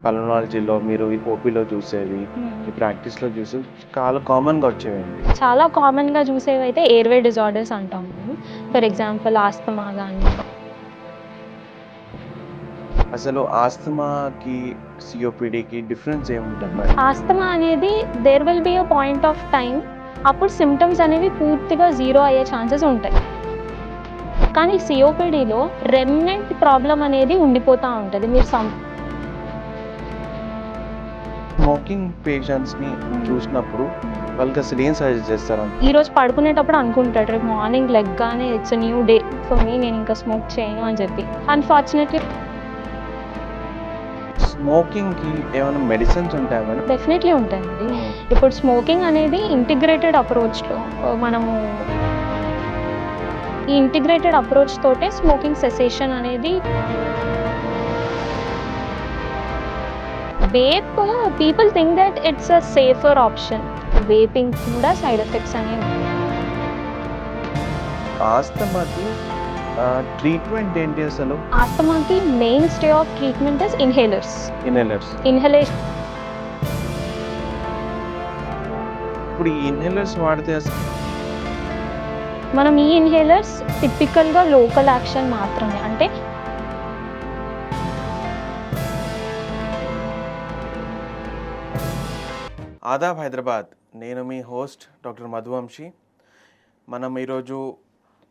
పల్మనాలజీలో మీరు ఈ ఓపీలో చూసేవి, ఈ ప్రాక్టీస్‌లో చూసి చాలా కామన్‌గా వచ్చేవేంటి? చాలా కామన్‌గా చూసేవైతే ఎయిర్‌వే డిజార్డర్స్ అంటాం మేము. ఫర్ ఎగ్జాంపుల్ ఆస్తమా గానీ, అసలు ఆస్తమాకి, సీఓపీడీకి డిఫరెన్స్ ఏముంటది మేడం? ఆస్తమా అనేది there will be a point of time. అప్పుడు సిమ్టమ్స్ అనేవి పూర్తిగా జీరో అయ్యే ఛాన్సెస్ ఉంటాయి. కానీ సిఓపీడీలో రెమినెంట్ ప్రాబ్లమ్ అనేది ఉండిపోతా ఉంటది. మీరు స్మోకింగ్ పేషెంట్స్‌ని చూసినప్పుడు వాళ్ళకి అసలు ఏం సజెస్ట్ చేస్తారు? ఈరోజు పడుకునేటప్పుడు అనుకుంటాడు, రేపు మార్నింగ్ లెగ్గానే it's a new day for me, నేను ఇంకా స్మోక్ చేయను అని చెప్పి. అన్‌ఫార్చునేట్‌లీ స్మోకింగ్‌కి ఏమైనా మెడిసిన్స్ ఉంటాయా మేడం? డెఫినెట్‌లీ ఉంటాయండి. ఇప్పుడు స్మోకింగ్ అనేది ఇంటిగ్రేటెడ్ అప్రోచ్‌లో మనము ఈ ఇంటిగ్రేటెడ్ అప్రోచ్ తోటే స్మోకింగ్ సెసేషన్ అనేది. Vape people think that it's a safer option. Vaping కూడా సైడ్ ఎఫెక్ట్స్ అనేవి ఉన్నాయి. ఆస్తమాకి ట్రీట్మెంట్ ఏంటి అసలు? ఆస్తమాకి mainstay of treatment is inhalers. Inhalation. ఇప్పుడు ఈ ఇన్హేలర్స్ వాడితే అసలు మనం ఈ ఇన్హేలర్స్ టిపికల్గా లోకల్ యాక్షన్ మాత్రమే. అంటే ఆదాబ్ హైదరాబాద్. నేను మీ హోస్ట్ డాక్టర్ మధువంశీ. మనం ఈరోజు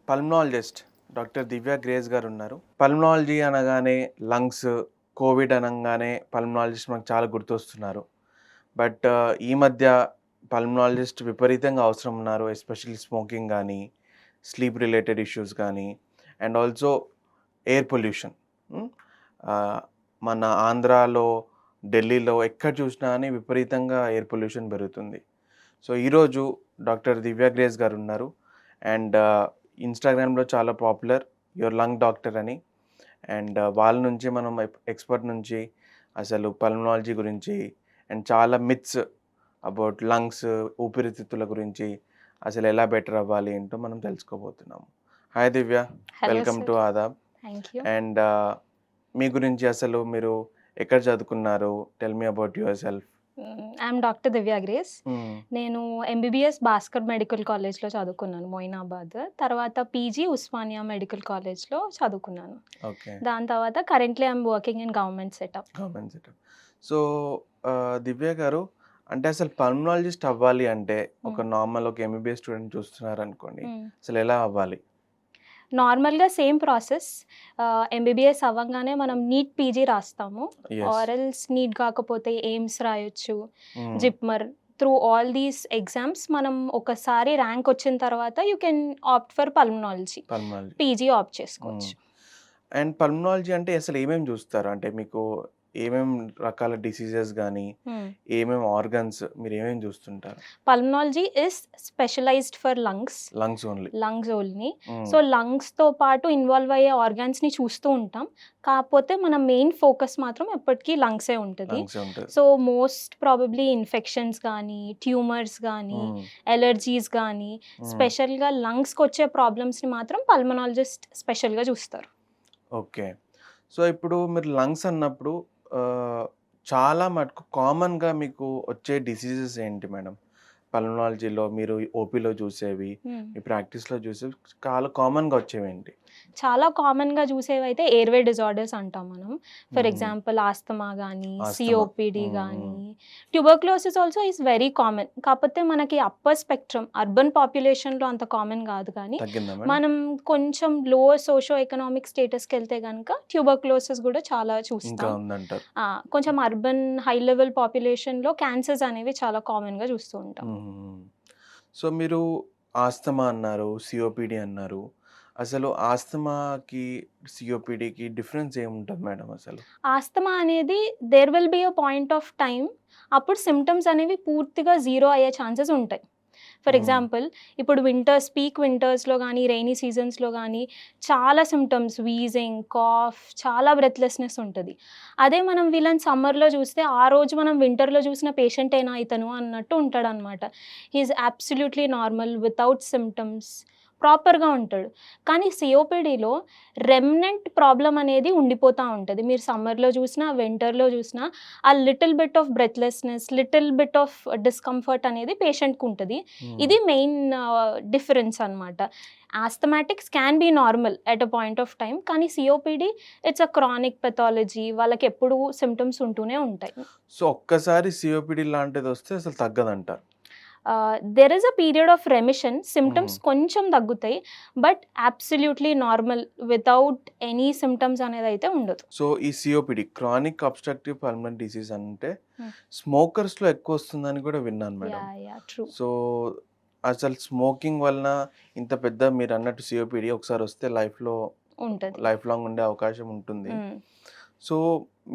పల్మనాలజిస్ట్ డాక్టర్ దివ్య గ్రేస్ గారు ఉన్నారు. పల్మనాలజీ అనగానే లంగ్స్, కోవిడ్ అనగానే పల్మనాలజిస్ట్ మనకు చాలా గుర్తొస్తున్నారు. బట్ ఈ మధ్య పల్మనాలజిస్ట్ విపరీతంగా అవసరం ఉన్నారు. ఎస్పెషల్లీ స్మోకింగ్ కానీ, స్లీప్ రిలేటెడ్ ఇష్యూస్ కానీ, అండ్ ఆల్సో ఎయిర్ పొల్యూషన్. మన ఆంధ్రాలో, ఢిల్లీలో ఎక్కడ చూసినా కానీ విపరీతంగా ఎయిర్ పొల్యూషన్ పెరుగుతుంది. సో ఈరోజు డాక్టర్ దివ్య గ్రేస్ గారు ఉన్నారు. అండ్ ఇన్స్టాగ్రామ్లో చాలా పాపులర్ యువర్ లంగ్ డాక్టర్ అని. అండ్ వాళ్ళ నుంచి మనం ఎక్స్పర్ట్ నుంచి అసలు పల్మనాలజీ గురించి అండ్ చాలా మిత్స్ అబౌట్ లంగ్స్, ఊపిరితిత్తుల గురించి అసలు ఎలా బెటర్ అవ్వాలి ఏంటో మనం తెలుసుకోబోతున్నాము. Hi Divya, welcome to Aadab. Thank you. And మీ గురించి అసలు మీరు ఎక్కడ చదువుకున్నారు? Tell me about yourself. I'm doctor Divya Grace. నేను ఎంబీబీఎస్ భాస్కర్ మెడికల్ కాలేజ్లో చదువుకున్నాను, మొయినాబాద్. తర్వాత పీజీ ఉస్మానియా మెడికల్ కాలేజ్లో చదువుకున్నాను. ఓకే. దాని తర్వాత currently I'm working in government setup. So Divya గారు, అంటే అసలు పల్మనాలజిస్ట్ అవ్వాలి అంటే ఒక నార్మల్ ఒక ఎంబీబీఎస్ స్టూడెంట్ చూస్తున్నారు అనుకోండి, అసలు ఎలా అవ్వాలి? నార్మల్గా సేమ్ ప్రాసెస్. ఎంబీబీఎస్ అవ్వగానే మనం నీట్ పీజీ రాస్తాము. Yes. ఆర్ఎల్స్ నీట్ కాకపోతే ఎయిమ్స్ రాయొచ్చు, Hmm. JIPMER. Through all these exams మనం ఒకసారి ర్యాంక్ వచ్చిన తర్వాత you can opt for pulmonology, pulmonology. PG opt చేసుకోవచ్చు. అండ్ పల్మనాలజీ అంటే అసలు ఏమేమి చూస్తారు? అంటే మీకు ఏమేం రకాల డిసీజెస్ కానీ, ఏమేం ఆర్గన్స్ మీరు ఏమేమి చూస్తుంటారు? Pulmonology is specialised for lungs. Lungs only. Lungs only. So లంగ్స్తో పాటు ఇన్వాల్వ్ అయ్యే ఆర్గాన్స్ని చూస్తూ ఉంటాం. కాకపోతే మన మెయిన్ ఫోకస్ మాత్రం ఎప్పటికీ లంగ్సే ఉంటుంది. సో మోస్ట్ ప్రాబబ్లీ ఇన్ఫెక్షన్స్ కానీ, ట్యూమర్స్ కానీ, ఎలర్జీస్ కానీ, స్పెషల్గా లంగ్స్కి వచ్చే ప్రాబ్లమ్స్ని మాత్రం పల్మనాలజిస్ట్ స్పెషల్గా చూస్తారు. ఓకే. సో ఇప్పుడు మీరు లంగ్స్ అన్నప్పుడు చాలా మటుకు కామన్గా మీకు వచ్చే డిసీజెస్ ఏంటి మేడం? పల్మనాలజీలో మీరు ఓపీలో చూసేవి, మీ ప్రాక్టీస్లో చూసేవి చాలా కామన్గా వచ్చేవేంటి? చాలా కామన్గా చూసేవైతే ఎయిర్వే డిజార్డర్స్ అంటాం మనం. ఫర్ ఎగ్జాంపుల్ ఆస్తమా కానీ, సిఓపిడి కానీ, tuberculosis also is very common. కాకపోతే మనకి అప్పర్ స్పెక్ట్రమ్ అర్బన్ పాపులేషన్లో అంత కామన్ కాదు. కానీ మనం కొంచెం లో సోషో ఎకనామిక్ స్టేటస్కి వెళ్తే కనుక ట్యూబర్క్లోసిస్ కూడా చాలా చూస్తాం. కొంచెం అర్బన్ హై లెవెల్ పాపులేషన్లో క్యాన్సర్స్ అనేవి చాలా కామన్గా చూస్తూ ఉంటాం. సో మీరు ఆస్తమా అన్నారు, సిఓపిడి అన్నారు. అసలు ఆస్తమాకి, సిఓపిడికి డిఫరెన్స్ ఏముంటుంది మేడం అసలు? ఆస్తమా అనేది there will be a point of time. అప్పుడు సిమ్టమ్స్ అనేవి పూర్తిగా జీరో అయ్యే ఛాన్సెస్ ఉంటాయి. ఫర్ ఎగ్జాంపుల్ ఇప్పుడు పీక్ వింటర్స్లో కానీ, రైనీ సీజన్స్లో కానీ చాలా సిమ్టమ్స్, వీజింగ్, కాఫ్, చాలా బ్రెత్లెస్నెస్ ఉంటుంది. అదే మనం వీళ్ళని సమ్మర్లో చూస్తే ఆ రోజు మనం వింటర్లో చూసిన పేషెంట్ అయినా ఇతను అన్నట్టు ఉంటాడు అనమాట. He is absolutely normal without symptoms. ప్రాపర్గా ఉంటాడు. కానీ సిఓపిడిలో రెమినెంట్ ప్రాబ్లం అనేది ఉండిపోతూ ఉంటుంది. మీరు సమ్మర్లో చూసినా వింటర్లో చూసినా ఆ little bit of breathlessness, little bit of discomfort అనేది పేషెంట్కి ఉంటుంది. ఇది మెయిన్ డిఫరెన్స్ అనమాట. Asthmatics can be normal at a point of time, కానీ COPD it's a chronic pathology, వాళ్ళకి ఎప్పుడు సిమ్టమ్స్ ఉంటూనే ఉంటాయి. సో ఒక్కసారి సిఓపిడి లాంటిది వస్తే అసలు తగ్గదంటారు. There is a period of remission, symptoms కొంచెం తగ్గుతాయి, but absolutely normal without any symptoms అనేది అయితే ఉండదు. సో ఈ COPD chronic obstructive pulmonary disease అంటే స్మోకర్స్లో ఎక్కువ వస్తుందని కూడా విన్నాను మేడం. ట్రూ. సో అసలు స్మోకింగ్ వలన ఇంత పెద్ద మీరు అన్నట్టు సిఓపిడి ఒకసారి వస్తే ఉంటుంది, లైఫ్ లాంగ్ ఉండే అవకాశం ఉంటుంది. సో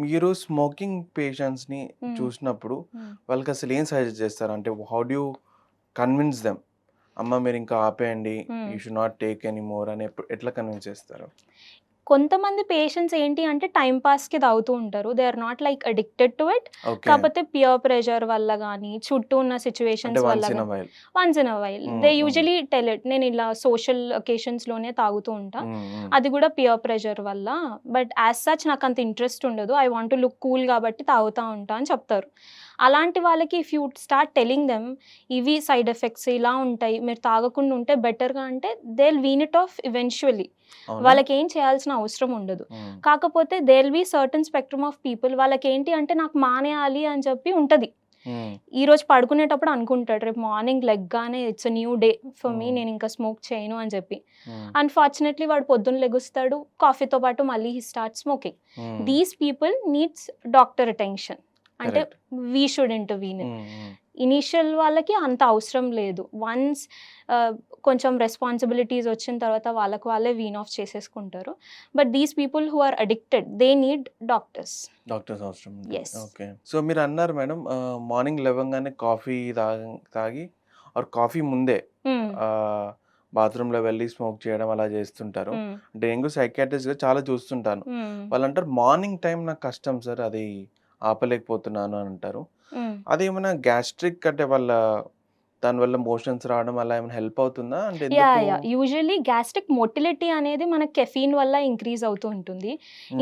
మీరు స్మోకింగ్ పేషెంట్స్ని చూసినప్పుడు వాళ్ళకి అసలు ఏం సజెస్ట్ చేస్తారు? అంటే how do you convince them, అమ్మ మీరు ఇంకా ఆపేయండి, you should not take any more అని ఎట్లా కన్విన్స్ చేస్తారు? కొంతమంది పేషెంట్స్ ఏంటి అంటే టైం పాస్కి తాగుతూ ఉంటారు. They are not like addicted to it. కాకపోతే పియర్ ప్రెషర్ వల్ల కానీ చుట్టూ ఉన్న సిచ్యువేషన్స్ వల్ల once in a while they usually tell it, నేను ఇలా సోషల్ ఒకేషన్స్లోనే తాగుతూ ఉంటా, అది కూడా పియర్ ప్రెషర్ వల్ల, బట్ యాజ్ సచ్ నాకు అంత ఇంట్రెస్ట్ ఉండదు, I want to look cool కాబట్టి తాగుతూ ఉంటా అని చెప్తారు. అలాంటి వాళ్ళకి if you start telling them ఇవి సైడ్ ఎఫెక్ట్స్ ఇలా ఉంటాయి, మీరు తాగకుండా ఉంటే బెటర్గా అంటే they will wean it off eventually. వాళ్ళకి ఏం చేయాల్సిన అవసరం ఉండదు. కాకపోతే they will be certain spectrum of people, వాళ్ళకి ఏంటి అంటే నాకు మానేయాలి అని చెప్పి ఉంటుంది. ఈ రోజు పడుకునేటప్పుడు అనుకుంటాడు రేపు మార్నింగ్ లెగ్గానే it's a new day for me, నేను ఇంకా స్మోక్ చేయను అని చెప్పి. అన్ఫార్చునేట్లీ వాడు పొద్దున్న లెగుస్తాడు, కాఫీతో పాటు మళ్ళీ he start smoking. These people needs doctor attention, అంటే వీ షుడ్ ఇంటర్వీన్. ఇనీషియల్ వాళ్ళకి అంత అవసరం లేదు, వన్స్ కొంచెం రెస్పాన్సిబిలిటీస్ వచ్చిన తర్వాత వాళ్ళే వీన్ ఆఫ్ చేసేసుకుంటారు. But these people who are addicted they need doctors అవసరం. ఓకే. సో మీరు అన్నారు మేడం మార్నింగ్ లేవగానే కాఫీ తాగి ఆర్ కాఫీ ముందే బాత్రూంలో వెళ్ళి స్మోక్ చేయడం అలా చేస్తుంటారు. అంటే నేను సైకియాట్రిస్ట్గా చాలా చూస్తుంటాను. వాళ్ళు అంటారు మార్నింగ్ టైం నాకు కష్టం సార్, అది ఆపలేకపోతున్నాను అని అంటారు. అదేమైనా గ్యాస్ట్రిక్ అంటే దానివల్ల మోషన్స్ రావడం అలా ఏమైనా హెల్ప్ అవుతుందా? అంటే యూజువల్లీ గ్యాస్ట్రిక్ మోటిలిటీ అనేది మనకి కెఫీన్ వల్ల ఇంక్రీజ్ అవుతూ ఉంటుంది.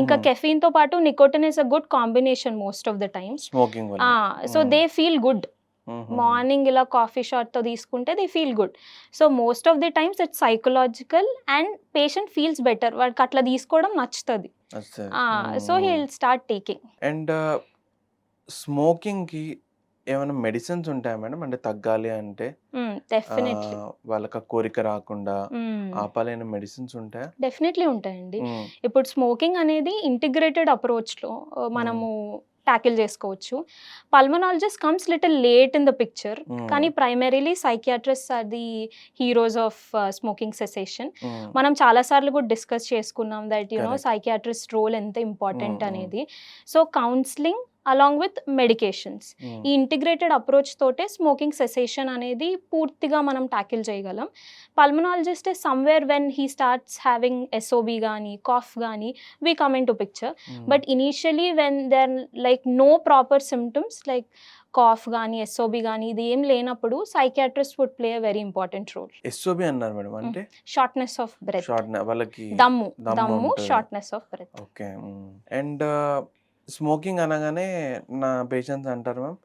ఇంకా కెఫీన్ తో పాటు nicotine is a good combination most of the times. Smoking వల్ల so they feel good. Morning ఇలా కాఫీ షాట్ తో తీసుకుంటే they feel good. So most of the times it's psychological and patient feels better, వాడికి అట్లా తీసుకోవడం నచ్చుతుంది. So he will start taking. And స్మోకింగ్కి ఏమైనా మెడిసిన్స్ ఉంటాయా మేడం? అంటే తగ్గాలి అంటే వాళ్ళకి ఆ కోరిక రాకుండా ఆపాలైన మెడిసిన్స్ ఉంటాయా? డెఫినెట్లీ ఉంటాయండి. ఇప్పుడు స్మోకింగ్ అనేది ఇంటిగ్రేటెడ్ అప్రోచ్లో మనము ట్యాకిల్ చేసుకోవచ్చు. Pulmonologist comes little late in the picture, కానీ primarily psychiatrist are the heroes of smoking cessation. మనం చాలాసార్లు కూడా డిస్కస్ చేసుకున్నాం దట్ సైకియాట్రిస్ట్ రోల్ ఎంత ఇంపార్టెంట్ అనేది. So counselling along with medications, ఈ ఇంటిగ్రేటెడ్ అప్రోచ్ తోటే స్మోకింగ్ సెసేషన్ అనేది పూర్తిగా మనం ట్యాకిల్ చేయగలం. Pulmonologist is somewhere when he starts having SOB కానీ కాఫ్ కానీ we come in to picture. But initially when there like no proper symptoms like cough కానీ SOB కానీ ఇది ఏం లేనప్పుడు psychiatrist would play a very important role. SOB అన్నారు madam అంటే shortness of breath, వాళ్ళకి దమ్ము shortness of breath. Okay. And smoking అనగానే నా పేషెంట్స్ అంటారు మ్యామ్,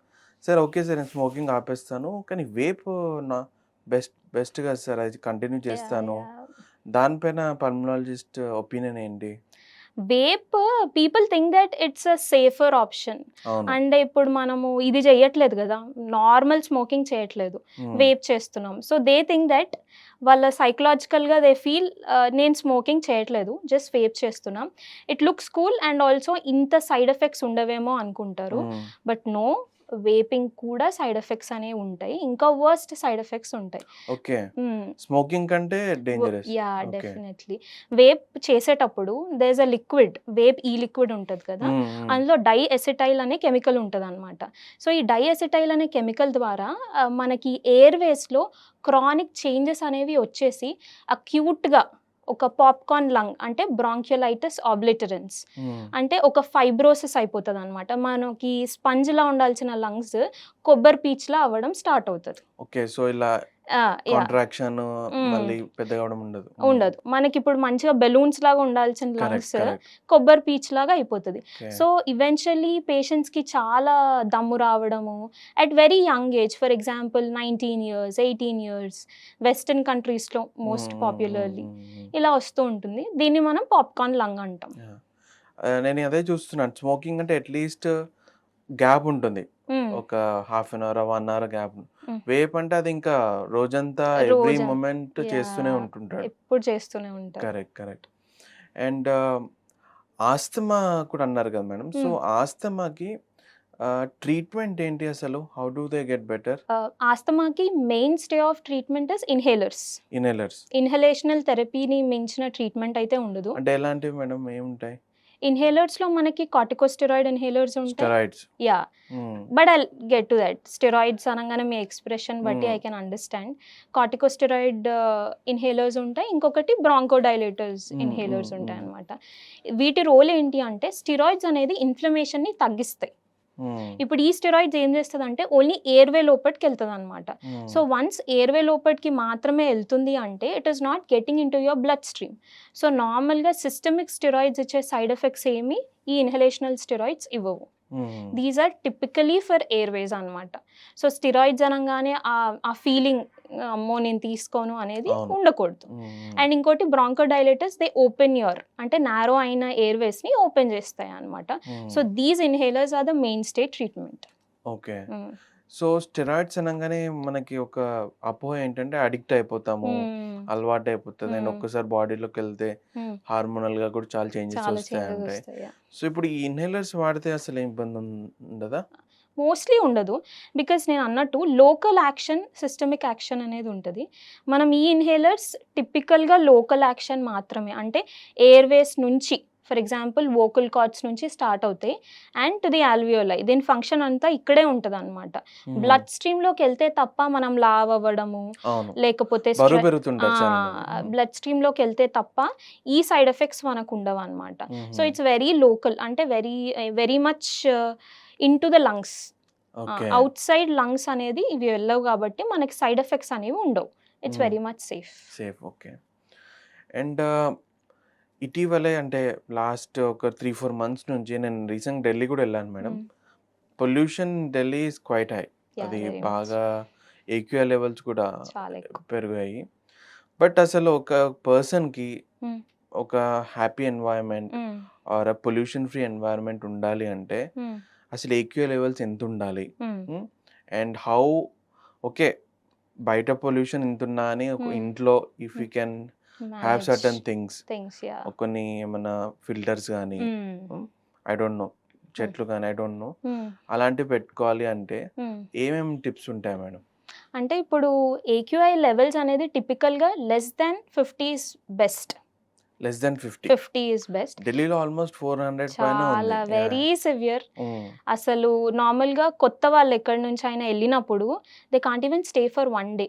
సార్ ఓకే సార్ నేను స్మోకింగ్ ఆపేస్తాను, కానీ వేప్ నా బెస్ట్ కదా సార్, అది కంటిన్యూ చేస్తాను. దానిపైన పల్మనాలజిస్ట్ ఒపీనియన్ ఏంటి? Vape people think that it's a safer option. అంటే ఇప్పుడు మనము ఇది చేయట్లేదు కదా, నార్మల్ స్మోకింగ్ చేయట్లేదు, వేప్ చేస్తున్నాం. సో దే థింక్ దట్ వాళ్ళ సైకలాజికల్గా దే ఫీల్ నేను స్మోకింగ్ చేయట్లేదు, జస్ట్ వేప్ చేస్తున్నాం, it looks cool and also ఇంత సైడ్ ఎఫెక్ట్స్ ఉండవేమో అనుకుంటారు. బట్ నో, వేపింగ్ కూడా సైడ్ ఎఫెక్ట్స్ అనేవి ఉంటాయి, ఇంకా వర్స్ట్ సైడ్ ఎఫెక్ట్స్ ఉంటాయి. ఓకే. స్మోకింగ్ కంటే డేంజరస్. Yeah definitely. వేప్ చేసేటప్పుడు there is a liquid, vape ఈ లిక్విడ్ ఉంటుంది కదా, అందులో డైఎసిటైల్ అనే కెమికల్ ఉంటుంది అనమాట. సో ఈ డైఎసిటైల్ అనే కెమికల్ ద్వారా మనకి ఎయిర్వేస్లో క్రానిక్ చేంజెస్ అనేవి వచ్చేసి అక్యూట్గా ఒక పాప్కార్న్ లంగ్ అంటే బ్రాంక్యులైటిస్ ఆబ్లిటరెన్స్ అంటే ఒక ఫైబ్రోసిస్ అయిపోతుంది అనమాట. మనకి స్పంజ్లా ఉండాల్సిన లంగ్స్ కొబ్బరి పీచ్లా అవ్వడం స్టార్ట్ అవుతుంది. ఓకే. సో, ఇలా యాహ్! కాంట్రాక్షన్ హ్మ్. మళ్ళీ పెద్దగా అవ్వడం ఉండదు. ఉండదు. మనకిప్పుడు మంచిగా బెలూన్స్ లాగా ఉండాల్సిన కరెక్ట్. Lungs correct. కొబ్బరి పీచ్ లాగా అయిపోతది. ఓకే. సో, ఈవెన్చువల్లీ పేషెంట్స్‌కి చాలా దమ్ము రావడము at very young age. For example 19 years, 18 years western కంట్రీస్‌లో మోస్ట్ పాపులర్‌లీ ఇలా వస్తూ ఉంటుంది. దీన్ని మనం పాప్‌కార్న్ లంగ్ అంటాం. యాహ్! నేను అదే చూస్తున్నాను. స్మోకింగ్ అంటే అట్‌లీస్ట్ గ్యాప్ ఉంటుంది. హ్మ్. ఒక half an hour, 1 hour gap. Hmm. Vape అంటే అది ఇంకా రోజంతా ఎవ్రీ రోజా మొమెంట్ చేస్తూనే యాహ్! ఉంటుంటాడు. ఎప్పుడు చేస్తూనే ఉంటారు. కరెక్ట్. కరెక్ట్. అండ్ ఆస్తమా కూడా అన్నారు కదా మేడం. సో, హ్మ్. ఆస్తమాకి ట్రీట్మెంట్ ఏంటి అసలు? How do they get better? ఆస్తమాకి mainstay of treatment is inhalers. Inhalers. Inhalational థెరపీని మించిన ట్రీట్మెంట్ అయితే ఉండదు. అంటే ఎలాంటివి మేడం ఏముంటాయి? ఇన్హేలర్స్‌లో మనకి కార్టికోస్టెరాయిడ్ ఇన్హేలర్స్ ఉంటాయి. స్టెరాయిడ్స్. యాహ్! హ్మ్. But I'll get to that. Steroids అనంగానే మీ ఎక్స్‌ప్రెషన్ బట్టి I can understand. Corticosteroid inhalers ఉంటాయి. ఇంకొకటి బ్రాంకోడైలేటర్స్ ఇన్హేలర్స్ ఉంటాయన్నమాట. వీటి రోల్ ఏంటి అంటే స్టెరాయిడ్స్ అనేది ఇన్‌ఫ్లమేషన్‌ని తగ్గిస్తాయి. ఇప్పుడు ఈ స్టెరాయిడ్స్ ఏం చేస్తదంటే ఓన్లీ ఎయిర్‌వే లోపటికెళ్తదనమాట. సో, వన్స్ ఎయిర్‌వే లోపటికి మాత్రమే ఎళ్తుంది అంటే it is not getting into your bloodstream. So, నార్మల్‌గా సిస్టమిక్ స్టెరాయిడ్స్ ఇచ్చే సైడ్ ఎఫెక్ట్స్ ఏమి ఈ ఇన్హలేషనల్ స్టెరాయిడ్స్ ఇవ్వవు. These are typically for airways అనమాట. సో, స్టెరాయిడ్స్ అనంగానే ఆ ఫీలింగ్ అమ్మో! నేను తీసుకోను అనేది అవును. ఉండకూడదు. అండ్ ఇంకోటి బ్రాంకోడైలేటర్స్ దే ఓపెన్ యువర్ అంటే నారో అయిన ఎయిర్‌వేస్‌ని ఓపెన్ చేస్తాయన్నమాట. So, these inhalers are the mainstay treatment. Okay. So, steroids అనంగానే మనకి ఒక అపోహ ఏంటంటే అడిక్ట్ అయిపోతాము. అలవాటయిపోతది. అండ్ ఒక్కసారి బాడీలోకెళ్తే హార్మోనల్‌గా కూడా చాలా చేంజెస్ చాలా చేంజెస్ వస్తాయంటాయి. వస్తాయి. సో, ఇప్పుడు ఈ ఇన్హేలర్స్ వాడితే అసలు ఏం ఇబ్బంది ఉండదా? మోస్ట్‌లీ ఉండదు. బికాజ్ నేను అన్నట్టు లోకల్ యాక్షన్, సిస్టమిక్ యాక్షన్ అనేది ఉంటది. మనం ఈ ఇన్హేలర్స్ టిపికల్‌గా లోకల్ యాక్షన్ మాత్రమే. అంటే ఎయిర్‌వేస్ నుంచి ఫర్ ఎగ్జాంపుల్ వోకల్ కార్డ్స్ నుంచి స్టార్ట్ అవుతాయి అండ్ టు ది ఆల్వియోలై. దీని ఫంక్షన్ అంతా ఇక్కడే ఉంటదనమాట. బ్లడ్ స్ట్రీమ్‌లోకెళ్తే తప్ప మనం లావ్ అవ్వడము, అవును. లేకపోతే బరువు పెరుగుతుంటారు చాలా మంది. బ్లడ్ స్ట్రీమ్‌లోకెళ్తే తప్ప ఈ సైడ్ ఎఫెక్ట్స్ మనకు ఉండవనమాట. సో, ఇట్స్ వెరీ లోకల్ అంటే very much into the lungs. Okay. Outside lungs అనేది ఇవి వెళ్ళవు కాబట్టి మనకి సైడ్ ఎఫెక్ట్స్ అనేవి ఉండవు. It's very much safe. Safe. Okay. And ఇటీవలే అంటే లాస్ట్ ఒక 3, 4 మంత్స్ నుంచి నేను రీసెంట్ ఢిల్లీ కూడా వెళ్ళాను madam. Pollution Delhi is quite high. Yeah! అది వెరీ మచ్. బాగా ఏక్యూఐ లెవెల్స్ కూడా చాలా ఎక్కువ. పెరిగాయి. బట్ అసలు ఒక పర్సన్‌కి హ్మ్. ఒక హ్యాపీ ఎన్వైర్న్‌మెంట్ హ్మ్. ఆర్ పొల్యూషన్ ఫ్రీ ఎన్వైర్న్‌మెంట్ ఉండాలి అంటే హ్మ్. అసలు ఏక్యూఐ లెవెల్స్ ఎంతుండాలి? హ్మ్. And how okay. బయట పొల్యూషన్ ఇంతున్నా అని ఒక ఇంట్లో if you can have manage certain things things yeah! కొన్ని ఏమన్నా ఫిల్టర్స్ గానీ, ఐ డోంట్ నో చెట్లు గానీ ఐ డోంట్ నో అలాంటివి పెట్టుకోవాలి అంటే ఏమేమి టిప్స్ ఉంటాయి మేడం? అంటే ఇప్పుడు ఏక్యూఐ లెవెల్స్ అనేది టిపికల్‌గా less than 50 is best. Less than 50. 50 is best. ఢిల్లీలో ఆల్మోస్ట్ 400 పైనే ఉంది. చాలా యాహ్! Very severe. హ్మ్. అసలు నార్మల్‌గా కొత్త వాళ్ళు ఎక్కడి నుంచైనా ఎళ్ళినప్పుడు they can't even stay for 1 day.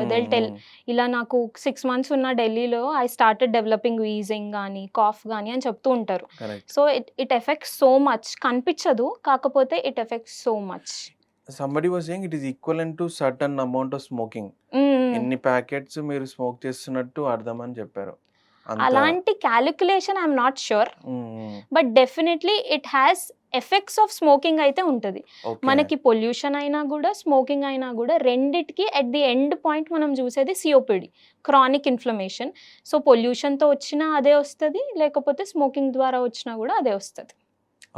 They'll tell ఇలా నాకు 6 మంత్స్ ఉన్న ఢిల్లీలో ఐ స్టార్టెడ్ డెవలపింగ్ వీజింగ్ గానీ, కాఫ్ గానీ అని చెప్తూ ఉంటారు. Correct. So, it affects so much. కనిపించదు. కాకపోతే it affects so much. Somebody was saying it is equivalent to certain amount of smoking. Hmm. ఇన్ని ప్యాకెట్స్ మీరు స్మోక్ చేస్తున్నట్టు అర్థం అని చెప్పారు. అంత అలాంటి calculation I am not sure. But definitely it has effects of smoking అయితే ఉంటది. ఓకే. మనకి పొల్యూషన్ అయినా గూడా, స్మోకింగ్ అయినా గూడా రెండిటికి ఎట్ ది ఎండ్ పాయింట్ మనం చూసేది సిఓపిడి. Chronic inflammation. సో, పొల్యూషన్‌తో వచ్చినా అదే వస్తది. లేకపోతే స్మోకింగ్ ద్వారా వచ్చినా గూడా అదే వస్తది.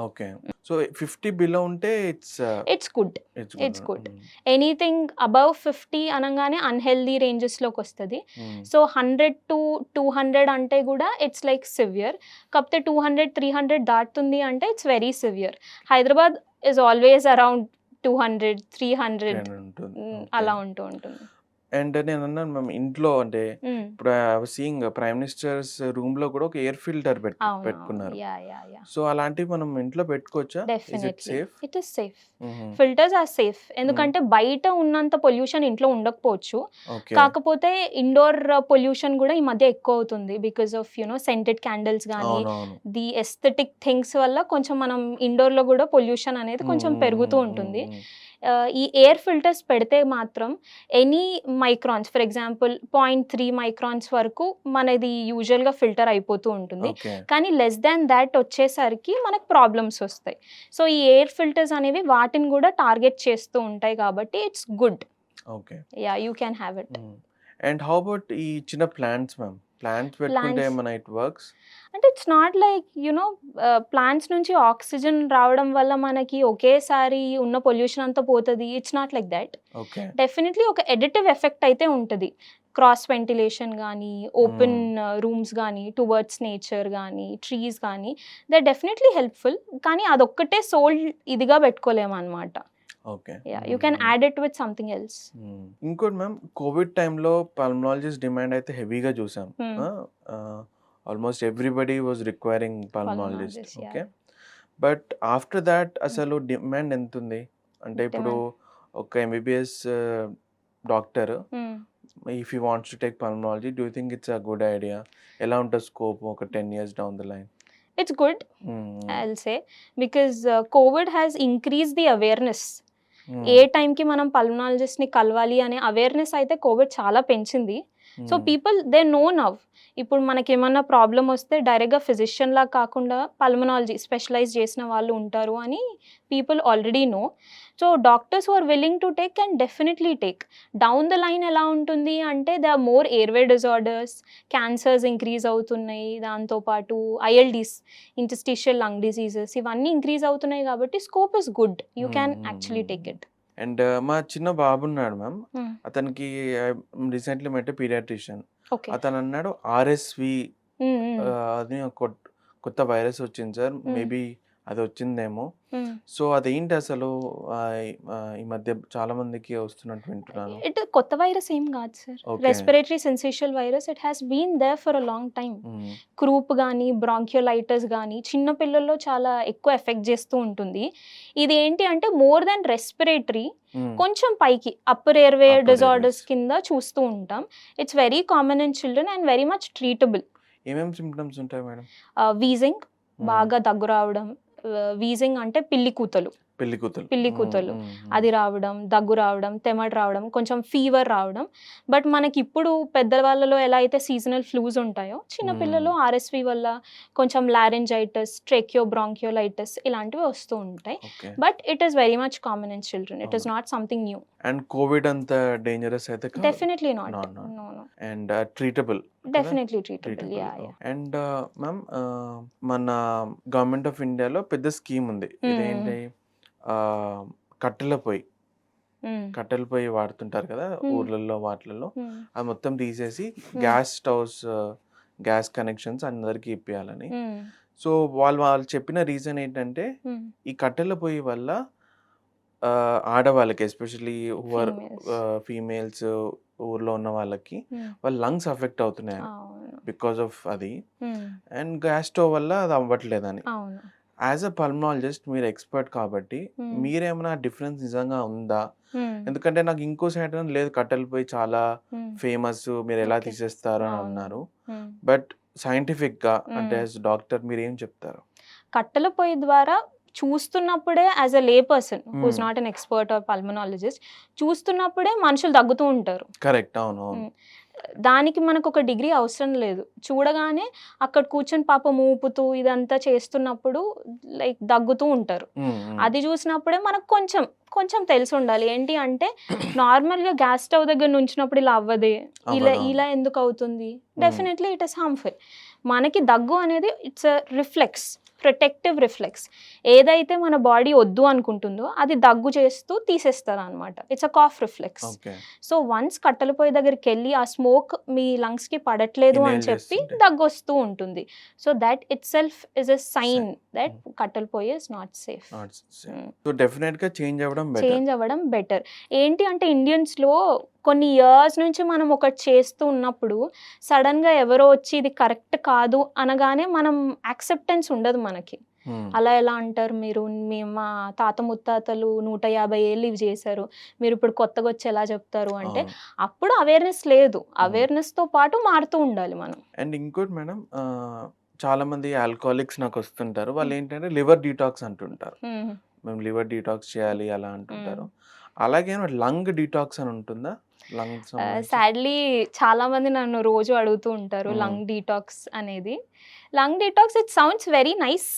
ఓకే. సో, 50 బిలో ఉంటే it's it's good. It's it's good. Good. Anything above 50 అనంగానే అన్‌హెల్తీ రేంజెస్‌లోకొస్తది. సో, 100-200 అంటే గూడా ఇట్స్ లైక్ సివియర్. కాకపోతే 200, 300 దాటుతుంది అంటే it's very severe. Hyderabad is always around 200, 300 ఉంటుంది. అలా ఉంటూ ఉంటుంది. అండ్ నేను అన్నాను మ్యామ్ ఇంట్లో అంటే ఇప్పుడు I was seeing prime ministers రూమ్‌లో కూడా ఒక ఎయిర్ ఫిల్టర్ అవునవును. పెట్టుకున్నారు. యాహ్! సో, అలాంటివి మనం ఇంట్లో పెట్టుకోవచ్చా? Is it definitely. Safe? It is safe. Filters are safe. ఎందుకంటే బయట ఉన్నంత పొల్యూషన్ ఇంట్లో ఉండకపోవచ్చు. ఓకే. కాకపోతే ఇండోర్ పొల్యూషన్ గూడా ఈ మధ్య ఎక్కువవుతుంది. బికాస్ ఆఫ్ సెంటెడ్ క్యాండిల్స్ గానీ, అవునవును. ది ఎస్థెటిక్ థింగ్స్ వల్ల కొంచెం మనం ఇండోర్‌లో గూడా పొల్యూషన్ అనేది కొంచెం పెరుగుతూ ఉంటుంది. ఈ ఎయిర్ ఫిల్టర్స్ పెడితే మాత్రం any microns, for example 0.3 microns వరకు మనది యూజువల్గా ఫిల్టర్ అయిపోతూ ఉంటుంది. ఓకే. కానీ లెస్ దాన్ దాట్ వచ్చేసరికి మనకు ప్రాబ్లమ్స్ వస్తాయి. సో ఈ ఎయిర్ ఫిల్టర్స్ అనేవి వాటిని కూడా టార్గెట్ చేస్తూ ఉంటాయి కాబట్టి it's good. Okay. Yeah, you can have it. And how about ఈ చిన్న ప్లాంట్స్ మ్యామ్? ప్లాంట్స్ పెట్టుకుంటే Plants. ఏమైనా ఇట్ వర్క్స్? అంటే ఇట్స్ నాట్ లైక్ ప్లాంట్స్ నుంచి ఆక్సిజన్ రావడం వల్ల మనకి ఒకేసారి ఉన్న పొల్యూషన్ అంతా పోతుంది. It's not like that. Okay. Definitely ఒక ఎడిటివ్ ఎఫెక్ట్ అయితే ఉంటుంది. క్రాస్ వెంటిలేషన్ కానీ, ఓపెన్ రూమ్స్ కానీ, టువర్డ్స్ నేచర్ కానీ, ట్రీస్ కానీ, దే డెఫినెట్లీ హెల్ప్ఫుల్. కానీ అదొక్కటే సోల్ ఇదిగా పెట్టుకోలేము అనమాట. Okay. Yeah, you can add it with something else. ఇంకోటి మ్యామ్, కోవిడ్ టైంలో పల్మనాలజిస్ట్ డిమాండ్ అయితే హెవీగా చూసాం. Almost everybody was requiring pulmonologist. Pulmonologist, yeah. Okay. But after that అసలు డిమాండ్ ఎంత ఉంది అంటే ఇప్పుడు ఒక MBBS doctor if you wants to take pulmonology, do you think it's a good idea? ఎలా ఉంటుంది స్కోప్ ఒక 10 years down the line? It's good, I'll say, because COVID has increased the awareness. ఏ టైంకి మనం పల్మనాలజిస్ట్ని కలవాలి అనే అవేర్నెస్ అయితే Covid చాలా పెంచింది. So people they know now. ఇప్పుడు మనకి ఏమన్నా ప్రాబ్లం వస్తే డైరెక్ట్గా ఫిజిషియన్ లా కాకుండా పల్మనాలజీ స్పెషలైజ్ చేసిన వాళ్ళు ఉంటారు అని people already know. So doctors who are willing to take can definitely take. Down the line ఎలా ఉంటుంది అంటే they are more airway disorders, cancers increase అవుతున్నాయి, దాంతోపాటు ILDs, ఇంటర్స్టిషియల్ లంగ్ డిసీజెస్, ఇవన్నీ ఇంక్రీజ్ అవుతున్నాయి కాబట్టి scope is good. You can actually take it. And మా చిన్న బాబు ఉన్నాడు మ్యామ్, అతనికి రీసెంట్లీ మెట్ పీడియాట్రిషియన్. ఓకే. అతను అన్నాడు RSV అది కొత్త వైరస్ వచ్చింది సార్, మేబీ అది వచ్చిందేమో. సో అదేంటి అసలు ఈ మధ్య చాలా మందికి వస్తున్నట్టు వింటున్నాను. ఇట్ కొత్త వైరస్ ఏం కాదు sir. Respiratory syncytial virus, it has been there for a long time. Croup కానీ, బ్రాంక్యోలైటిస్ కానీ చిన్న పిల్లల్లో చాలా ఎక్కువ ఎఫెక్ట్ చేస్తూ ఉంటుంది. ఇది ఏంటి అంటే మోర్ దాన్ రెస్పిరేటరీ, కొంచెం పైకి అప్పర్ ఎయిర్వే డిజార్డర్స్ కింద చూస్తూ ఉంటాం. It's very common in children and very much treatable. ఏమేమి సిమ్టమ్స్ ఉంటాయి మేడం? వీజింగ్, బాగా దగ్గు రావడం. వీజింగ్ అంటే పిల్లి కూతలు, అది రావడం, దగ్గు రావడం, తెమడ రావడం, కొంచెం ఫీవర్ రావడం. బట్ మనకి ఇప్పుడు పెద్దవాళ్ళలో ఎలా అయితే సీజనల్ ఫ్లూస్ ఉంటాయో, చిన్నపిల్లలు RSV వల్ల కొంచెం లారెంజైటిస్, ట్రేకియో బ్రాంకియోలైటిస్ ఇలాంటివి వస్తూ ఉంటాయి. But it is very much common in children. It is not something new. And covid అంత డేంజరస్ అయితే కాదు? Definitely not. No. And treatable? Definitely treatable. Yeah. And ma'am, మన గవర్నమెంట్ ఆఫ్ ఇండియాలో పెద్ద స్కీమ్ ఉంది. ఇదేంటి, కట్టెల పొయ్యి వాడుతుంటారు కదా ఊర్లలో వాటిలలో, అది మొత్తం తీసేసి గ్యాస్ స్టవ్స్, గ్యాస్ కనెక్షన్స్ అందరికి ఇప్పియాలని. సో వాళ్ళు చెప్పిన రీజన్ ఏంటంటే ఈ కట్టెల పొయ్యి వల్ల ఆడవాళ్ళకి, ఎస్పెషలీ ఫీమేల్స్ ఊర్లో ఉన్న వాళ్ళకి వాళ్ళ లంగ్స్ అఫెక్ట్ అవుతున్నాయి బికాస్ ఆఫ్ అది. అండ్ గ్యాస్ స్టవ్ వల్ల అది అవ్వట్లేదని. యాజ్ అ పల్మనాలజిస్ట్ మీరు ఎక్స్పర్ట్ కాబట్టి మీరేమైనా డిఫరెన్స్ నిజంగా ఉందా? ఎందుకంటే నాకు ఇంకో సైడ్ లేదు, కట్టెలు పోయి చాలా ఫేమస్, మీరు ఎలా తీసేస్తారు అని అన్నారు. బట్ సైంటిఫిక్ గా అంటే యాజ్ డాక్టర్ మీరు ఏం చెప్తారు? కట్టెల పొయ్యి ద్వారా చూస్తున్నప్పుడే as a lay person who's not an expert or pulmonologist, చూస్తున్నప్పుడే మనుషులు దగ్గుతూ ఉంటారు. కరెక్ట్. అవును. దానికి మనకు ఒక డిగ్రీ అవసరం లేదు. చూడగానే అక్కడ కూర్చొని పాపం ఊపుతూ ఇదంతా చేస్తున్నప్పుడు లైక్ దగ్గుతూ ఉంటారు. అది చూసినప్పుడే మనకు కొంచెం తెలిసి ఉండాలి. ఏంటి అంటే నార్మల్గా గ్యాస్ స్టవ్ దగ్గర నుంచినప్పుడు ఇలా అవ్వదే, ఇలా ఎందుకు అవుతుంది? Definitely it is harmful. మనకి దగ్గు అనేది it's a reflex, protective reflex. ఏదైతే మన బాడీ వద్దు అనుకుంటుందో అది దగ్గు చేస్తూ తీసేస్తారు అనమాట. It's a cough reflex. So once కట్టెల పొయ్యి దగ్గరికి వెళ్ళి ఆ స్మోక్ మీ లంగ్స్ కి పడట్లేదు అని చెప్పి దగ్గు వస్తూ ఉంటుంది. So that it self is a sign that కట్టెల పొయ్యి is not safe. So definite గా చేంజ్ అవ్వడం బెటర్. ఏంటి అంటే ఇండియన్స్ లో కొన్ని ఇయర్స్ నుంచి మనం ఒకటి చేస్తూ ఉన్నప్పుడు సడన్ గా ఎవరో వచ్చి ఇది కరెక్ట్ కాదు అనగానే మనం యాక్సెప్టెన్స్ ఉండదు మనకి. అలా ఎలా అంటారు మీరు, మా తాత ముత్తాతలు 150 ఏళ్ళు ఇవి చేశారు, మీరు ఇప్పుడు కొత్తగా వచ్చి ఎలా చెప్తారు అంటే అప్పుడు అవేర్నెస్ లేదు. అవేర్నెస్ తో పాటు మారుతూ ఉండాలి మనం. అండ్ ఇంకోటి మేడం, చాలా మంది ఆల్కహాలిక్స్ నాకు వస్తుంటారు, వాళ్ళు ఏంటంటే లివర్ డీటాక్స్ అంటుంటారు. మేము లివర్ డీటాక్స్ చేయాలి అలా అంటుంటారు. అలాగే లంగ్ డీటాక్స్ అని ఉంటుందా? లంగ్స్ సంబంధించి? సాడ్లీ చాలా మంది నన్ను రోజు అడుగుతూ ఉంటారు లంగ్ డీటాక్స్ అనేది. Lung detox it sounds very nice.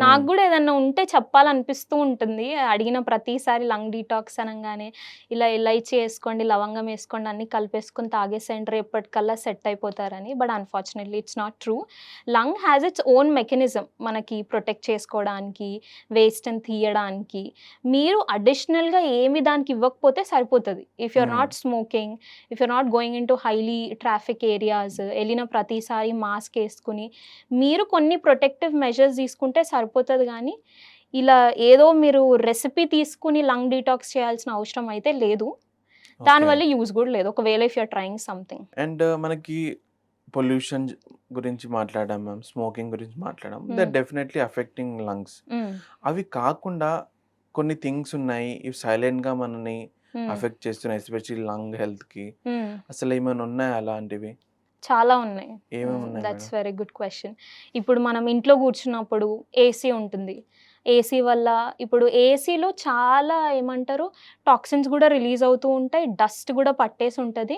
నాకు కూడా ఏదన్నా ఉంటే చెప్పాలనిపిస్తూ ఉంటుంది. అడిగిన ప్రతిసారి లంగ్ డీటాక్స్ అనగానే ఇలా ఇలైచి వేసుకోండి, లవంగం వేసుకోండి, అన్ని కలిపేసుకొని తాగేసేయండి, రేపటికల్లా సెట్ అయిపోతారని. But unfortunately it's not true. Lung has its own mechanism మనకి ప్రొటెక్ట్ చేసుకోవడానికి, వేస్ట్ని తీయడానికి. మీరు అడిషనల్గా ఏమి దానికి ఇవ్వకపోతే సరిపోతుంది. If you're not smoking, if you're not going in to highly traffic areas, వెళ్ళిన ప్రతిసారి మాస్క్ వేసుకుని మీరు కొన్ని ప్రొటెక్టివ్ మెజర్స్ తీసుకుంటే సరిపోతుంది. కానీ ఇలా ఏదో మీరు రెసిపీ తీసుకుని లంగ్ డీటాక్స్ చేయాల్సిన అవసరం అయితే లేదు. దానివల్ల యూజ్ కూడా లేదు ఒకవేళ if you are trying something. And మనకి పొల్యూషన్ గురించి మాట్లాడాం మ్యామ్, స్మోకింగ్ గురించి మాట్లాడాం. That definitely affecting lungs. అవి కాకుండా కొన్ని థింగ్స్ ఉన్నాయి ఇవి సైలెంట్గా మనని అఫెక్ట్ చేస్తున్నాయి, ఎస్పెషల్లీ లంగ్ హెల్త్కి. అసలు ఏమైనా ఉన్నాయా అలాంటివి? చాలా ఉన్నాయి. ఏమేమి ఉన్నాయి? That's very good question. ఇప్పుడు మనం ఇంట్లో కూర్చున్నప్పుడు ఏసీ ఉంటుంది. ఏసీ వల్ల ఇప్పుడు ఏసీలో చాలా ఏమంటారు టాక్సిన్స్ కూడా రిలీజ్ అవుతూ ఉంటాయి, డస్ట్ కూడా పట్టేసి ఉంటుంది.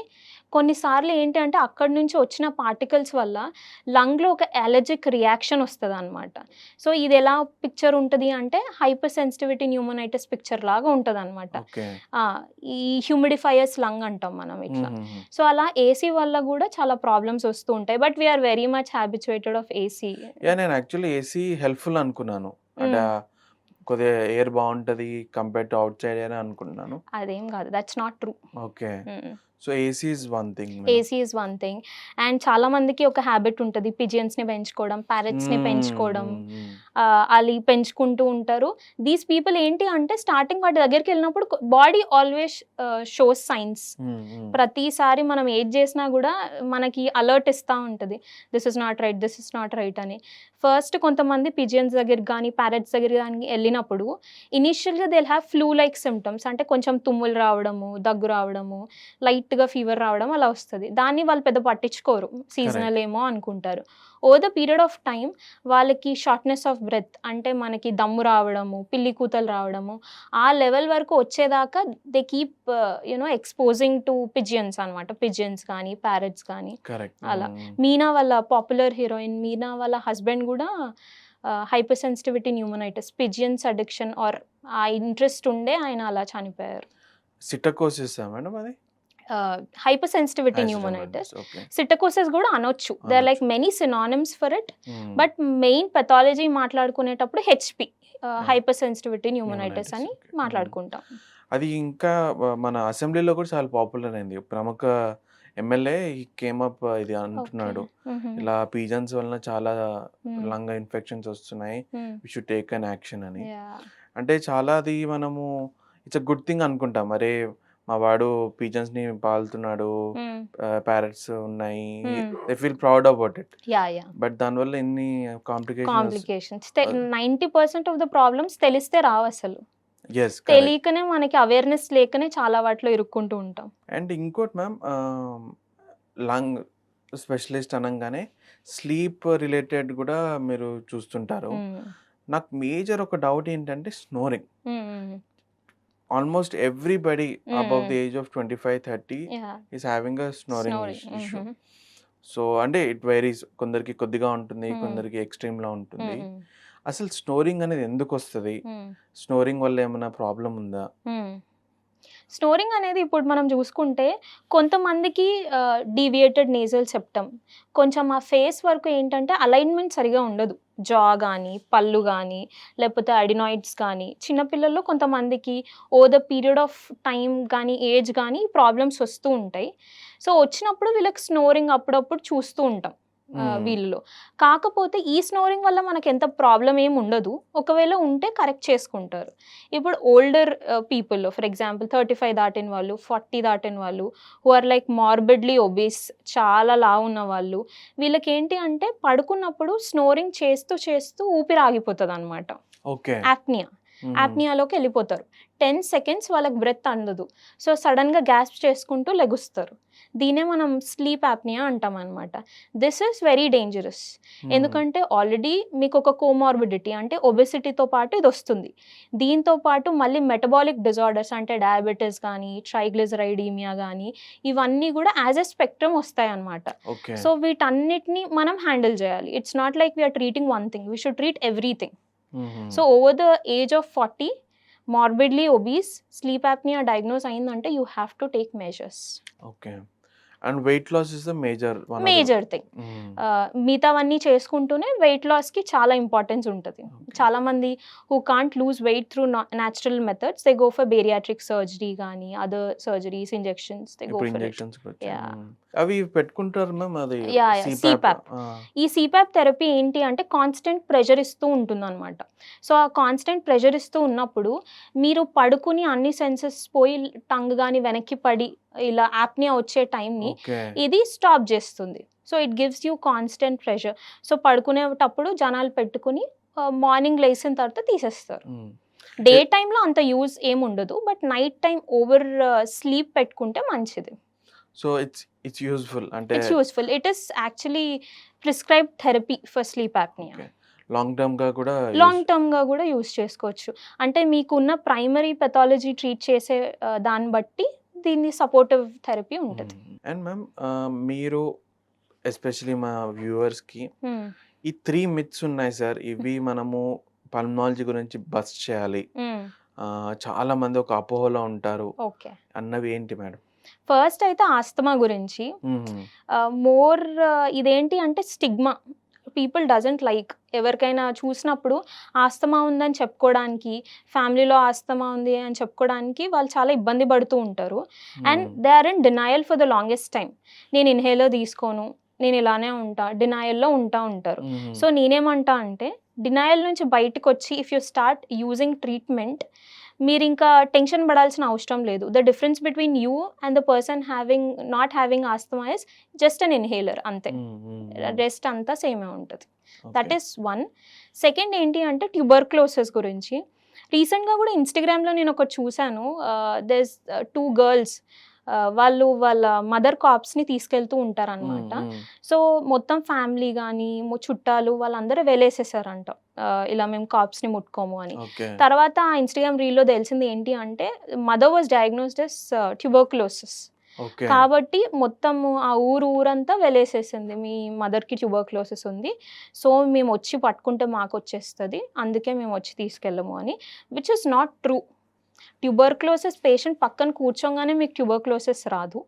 కొన్నిసార్లు ఏంటి అంటే అక్కడి నుంచి వచ్చిన పార్టికల్స్ వల్ల లంగ్లో ఒక అలర్జిక్ రియాక్షన్ వస్తుంది అనమాట. సో ఇది ఎలా పిక్చర్ ఉంటుంది అంటే హైపర్ సెన్సిటివిటీ న్యూమోనైటిస్ పిక్చర్ లాగా ఉంటుంది అనమాట. ఈ హ్యూమిడిఫైయర్స్ లంగ్ అంటాం మనం ఇట్లా. సో అలా ఏసీ వల్ల కూడా చాలా ప్రాబ్లమ్స్ వస్తూ ఉంటాయి. But we are very much habituated of AC. నేను యాక్చువల్లీ ఏసీ హెల్ప్ఫుల్ అనుకున్నాను, అంటే కొద్దిగా ఎయిర్ బాగుంటది కంపేర్ టు అవుట్ సైడ్ అని అనుకున్నాను. అదేం కాదు, that's not true. Okay. So AC is one thing. AC is one thing. And చాలా మందికి ఒక హ్యాబిట్ ఉంటుంది, పిజియన్స్ని పెంచుకోవడం, ప్యారెట్స్ని పెంచుకోవడం, అవి పెంచుకుంటూ ఉంటారు. దీస్ పీపుల్ ఏంటి అంటే స్టార్టింగ్ వాటి దగ్గరికి వెళ్ళినప్పుడు బాడీ ఆల్వేస్ షోస్ సైన్స్. ప్రతిసారి మనం ఏది చేసినా కూడా మనకి అలర్ట్ ఇస్తూ ఉంటుంది, this is not right, this is not right అని. ఫస్ట్ కొంతమంది పిజియన్స్ దగ్గర కానీ ప్యారెట్స్ దగ్గర కానీ వెళ్ళినప్పుడు ఇనిషియల్గా they have flu like symptoms, అంటే కొంచెం తుమ్ములు రావడము, దగ్గు రావడము, లైట్గా ఫీవర్ రావడం అలా వస్తుంది. దాన్ని వాళ్ళు పెద్ద పట్టించుకోరు, సీజనల్ ఏమో అనుకుంటారు. Over the period of time వాళ్ళకి షార్ట్నెస్ ఆఫ్ బ్రెత్, అంటే మనకి దమ్ము రావడము, పిల్లి కూతలు రావడము, ఆ లెవెల్ వరకు వచ్చేదాకా they keep exposing to pigeons అనమాట. పిజియన్స్ కానీ ప్యారెట్స్ కానీ అలా. మీనా వాళ్ళ పాపులర్ హీరోయిన్ మీనా వాళ్ళ హస్బెండ్ కూడా hypersensitivity pneumonitis, pigeons addiction or ఆ ఇంట్రెస్ట్ ఉండే ఆయన అలా చనిపోయారు. సిటకోసిస్ మేడం అది? Hypersensitivity pneumonitis. సిటకోసిస్ కూడా అనొచ్చు. They are like many synonyms for it. But main pathology మాట్లాడుకునేటప్పుడు హెచ్పి, హైపర్ సెన్సిటివిటీ న్యూమోనైటిస్ అని మాట్లాడుకుంటాం. అది ఇంకా మన అసెంబ్లీలో కూడా చాలా పాపులర్ అయింది. ప్రముఖ ఎమ్మెల్యే కేమ్ అప్ ఇది అంటున్నాడు, ఇలా పీజన్స్ వలన చాలా లంగ్ ఇన్ఫెక్షన్స్ వస్తున్నాయి, we should take an action అని. అంటే చాలా అది మనము ఇట్స్ అ గుడ్ థింగ్ అనుకుంటాం, అరే మా వాడు పీజన్స్ ని పాలుతున్నాడు, ప్యారెట్స్ ఉన్నాయి, they feel proud about it. But దానివల్ల ఎన్ని కాంప్లికేషన్స్ 90% ఆఫ్ ద ప్రాబ్లమ్స్ తెలిస్తే రావు అసలు. తెలియకనే మనకి అవేర్నెస్ లేకనే చాలా వాటిలో ఇరుక్కుంటూ ఉంటాం. అండ్ ఇంకోటి మ్యామ్, లంగ్ స్పెషలిస్ట్ అనగానే స్లీప్ రిలేటెడ్ కూడా మీరు చూస్తుంటారు. నాకు మేజర్ ఒక డౌట్ ఏంటంటే snoring. Almost everybody above the age of 25-30 is having a snoring issue. So అంటే ఇట్ వేరీస్, కొందరికి కొద్దిగా ఉంటుంది, కొందరికి ఎక్స్ట్రీమ్లా ఉంటుంది. అసలు స్నోరింగ్ అనేది ఎందుకు వస్తుంది? స్నోరింగ్ వల్ల ఏమైనా ప్రాబ్లం ఉందా? స్నోరింగ్ అనేది ఇప్పుడు మనం చూసుకుంటే కొంతమందికి డీవియేటెడ్ నేజల్ సెప్టమ్, కొంచెం ఆ ఫేస్ వరకు ఏంటంటే అలైన్మెంట్ సరిగా ఉండదు. జా కానీ, పళ్ళు కానీ, లేకపోతే అడినాయిడ్స్ కానీ, చిన్నపిల్లల్లో కొంతమందికి over the period of time కానీ ఏజ్ కానీ ప్రాబ్లమ్స్ వస్తూ ఉంటాయి. సో వచ్చినప్పుడు వీళ్ళకి స్నోరింగ్ అప్పుడప్పుడు చూస్తూ ఉంటాం వీళ్ళలో. కాకపోతే ఈ స్నోరింగ్ వల్ల మనకి ఎంత ప్రాబ్లం ఏమి ఉండదు, ఒకవేళ ఉంటే కరెక్ట్ చేసుకుంటారు. ఇప్పుడు ఓల్డర్ పీపుల్లో ఫర్ ఎగ్జాంపుల్ 35 దాటిన వాళ్ళు, 40 దాటిన వాళ్ళు, హూ ఆర్ లైక్ మార్బిడ్లీ ఒబీస్, చాలా లావు ఉన్న వాళ్ళు, వీళ్ళకి ఏంటి అంటే పడుకున్నప్పుడు స్నోరింగ్ చేస్తూ చేస్తూ ఊపిరి ఆగిపోతుంది అనమాట, యాప్నియా. యాప్నియాలోకి వెళ్ళిపోతారు. 10 సెకండ్స్ వాళ్ళకి బ్రెత్ అందదు. సో సడన్గా గ్యాస్ప్ చేసుకుంటూ లెగుస్తారు. దీనే మనం స్లీప్ యాప్నియా అంటాం అనమాట. This is very dangerous. ఎందుకంటే ఆల్రెడీ మీకు ఒక కోమార్బిడిటీ అంటే ఒబెసిటీతో పాటు ఇది వస్తుంది. దీంతో పాటు మళ్ళీ మెటబాలిక్ డిజార్డర్స్ అంటే డయాబెటీస్ కానీ, ట్రైగ్లిజరైడీమియా కానీ ఇవన్నీ కూడా యాజ్ ఎ స్పెక్ట్రమ్ వస్తాయి అన్నమాట. ఓకే. సో వీటన్నిటిని మనం హ్యాండిల్ చేయాలి. It's not like we are treating one thing, we should treat everything. So over the age of 40 morbidly obese sleep apnea diagnose అయిందంటే you have to take measures. Okay. And weight loss is the major major thing. మిగతావన్నీ చేసుకుంటూనే weight లాస్కి చాలా importance ఉంటుంది. చాలా మంది who can't lose weight through natural methods they go for bariatric surgery కానీ other surgeries, injections they go for injections అవి పెట్టుకుంటారు మ్యామ్. అది CPAP. ఈ CPAP థెరపీ ఏంటి అంటే కాన్స్టెంట్ ప్రెషర్ ఇస్తూ ఉంటుంది అనమాట. సో ఆ కాన్స్టెంట్ ప్రెషర్ ఇస్తూ ఉన్నప్పుడు మీరు పడుకుని అన్ని సెన్సెస్ పోయి టంగ్ కానీ వెనక్కి పడి ఇలా యాప్నియా వచ్చే టైంని ఇది స్టాప్ చేస్తుంది. So it gives you constant pressure. So పడుకునేటప్పుడు జనాలు పెట్టుకుని మార్నింగ్ లేచిన తర్వాత తీసేస్తారు. డే టైంలో అంత యూజ్ ఏముండదు, but night time over sleep పెట్టుకుంటే మంచిది. సో ఇట్స్ యూస్ఫుల్ అంటే it's useful. It is actually prescribed therapy for sleep apnea. Long term గా కూడా యూజ్ చేసుకోవచ్చు. అంటే మీకున్న ప్రైమరీ పెథాలజీ ట్రీట్ చేసే దాన్ని బట్టి దీన్ని సపోర్టివ్ థెరపీ ఉంటుంది. అండ్ మ్యామ్ మీరు ఎస్పెషలీ మా వ్యూవర్స్ కి ఈ 3 మిత్స్ ఉన్నాయి సార్, ఇవి మనము పల్మనాలజీ గురించి బస్ చేయాలి, చాలా మంది ఒక అపోహలో ఉంటారు అన్నవి ఏంటి మేడం? ఫస్ట్ అయితే ఆస్తమా గురించి. మోర్ ఇదేంటి అంటే స్టిగ్మా. పీపుల్ డజంట్ లైక్, ఎవరికైనా చూసినప్పుడు ఆస్తమా ఉందని చెప్పుకోవడానికి, ఫ్యామిలీలో ఆస్తమా ఉంది అని చెప్పుకోవడానికి వాళ్ళు చాలా ఇబ్బంది పడుతూ ఉంటారు. And they are in denial for the longest time. నేను ఇన్హేలర్ తీసుకోను, నేను ఇలానే ఉంటా, డినయల్లో ఉంటారు. సో నేనేమంటా అంటే డినయల్ నుంచి బయటకు వచ్చి if you start using treatment, మీరు ఇంకా టెన్షన్ పడాల్సిన అవసరం లేదు. The difference between you and the person not having asthma is just an inhaler, అంతే. రెస్ట్ అంతా సేమే ఉంటుంది. That is one. సెకండ్ ఏంటి అంటే ట్యూబర్క్లోసిస్ గురించి. రీసెంట్గా కూడా ఇన్స్టాగ్రామ్లో నేను ఒకటి చూశాను. దెర్ 2 girls, వాళ్ళు వాళ్ళ మదర్ కాప్స్ని తీసుకెళ్తూ ఉంటారనమాట. సో మొత్తం ఫ్యామిలీ కానీ చుట్టాలు వాళ్ళందరూ వేలేసేసారంట, ఇలా మేము కాప్స్ని ముట్టుకోము అని. తర్వాత ఆ ఇన్స్టాగ్రామ్ రీల్లో తెలిసింది ఏంటి అంటే mother was diagnosed as tuberculosis. కాబట్టి మొత్తము ఆ ఊరంతా వెలేసేసింది, మీ మదర్కి ట్యూబర్క్లోసిస్ ఉంది, సో మేము వచ్చి పట్టుకుంటే మాకు వచ్చేస్తుంది, అందుకే మేము వచ్చి తీసుకెళ్ళము అని. Which is not true. Tuberculosis patient పక్కన కూర్చోగానే మీకు ట్యూబర్క్లోసిస్ రాదు.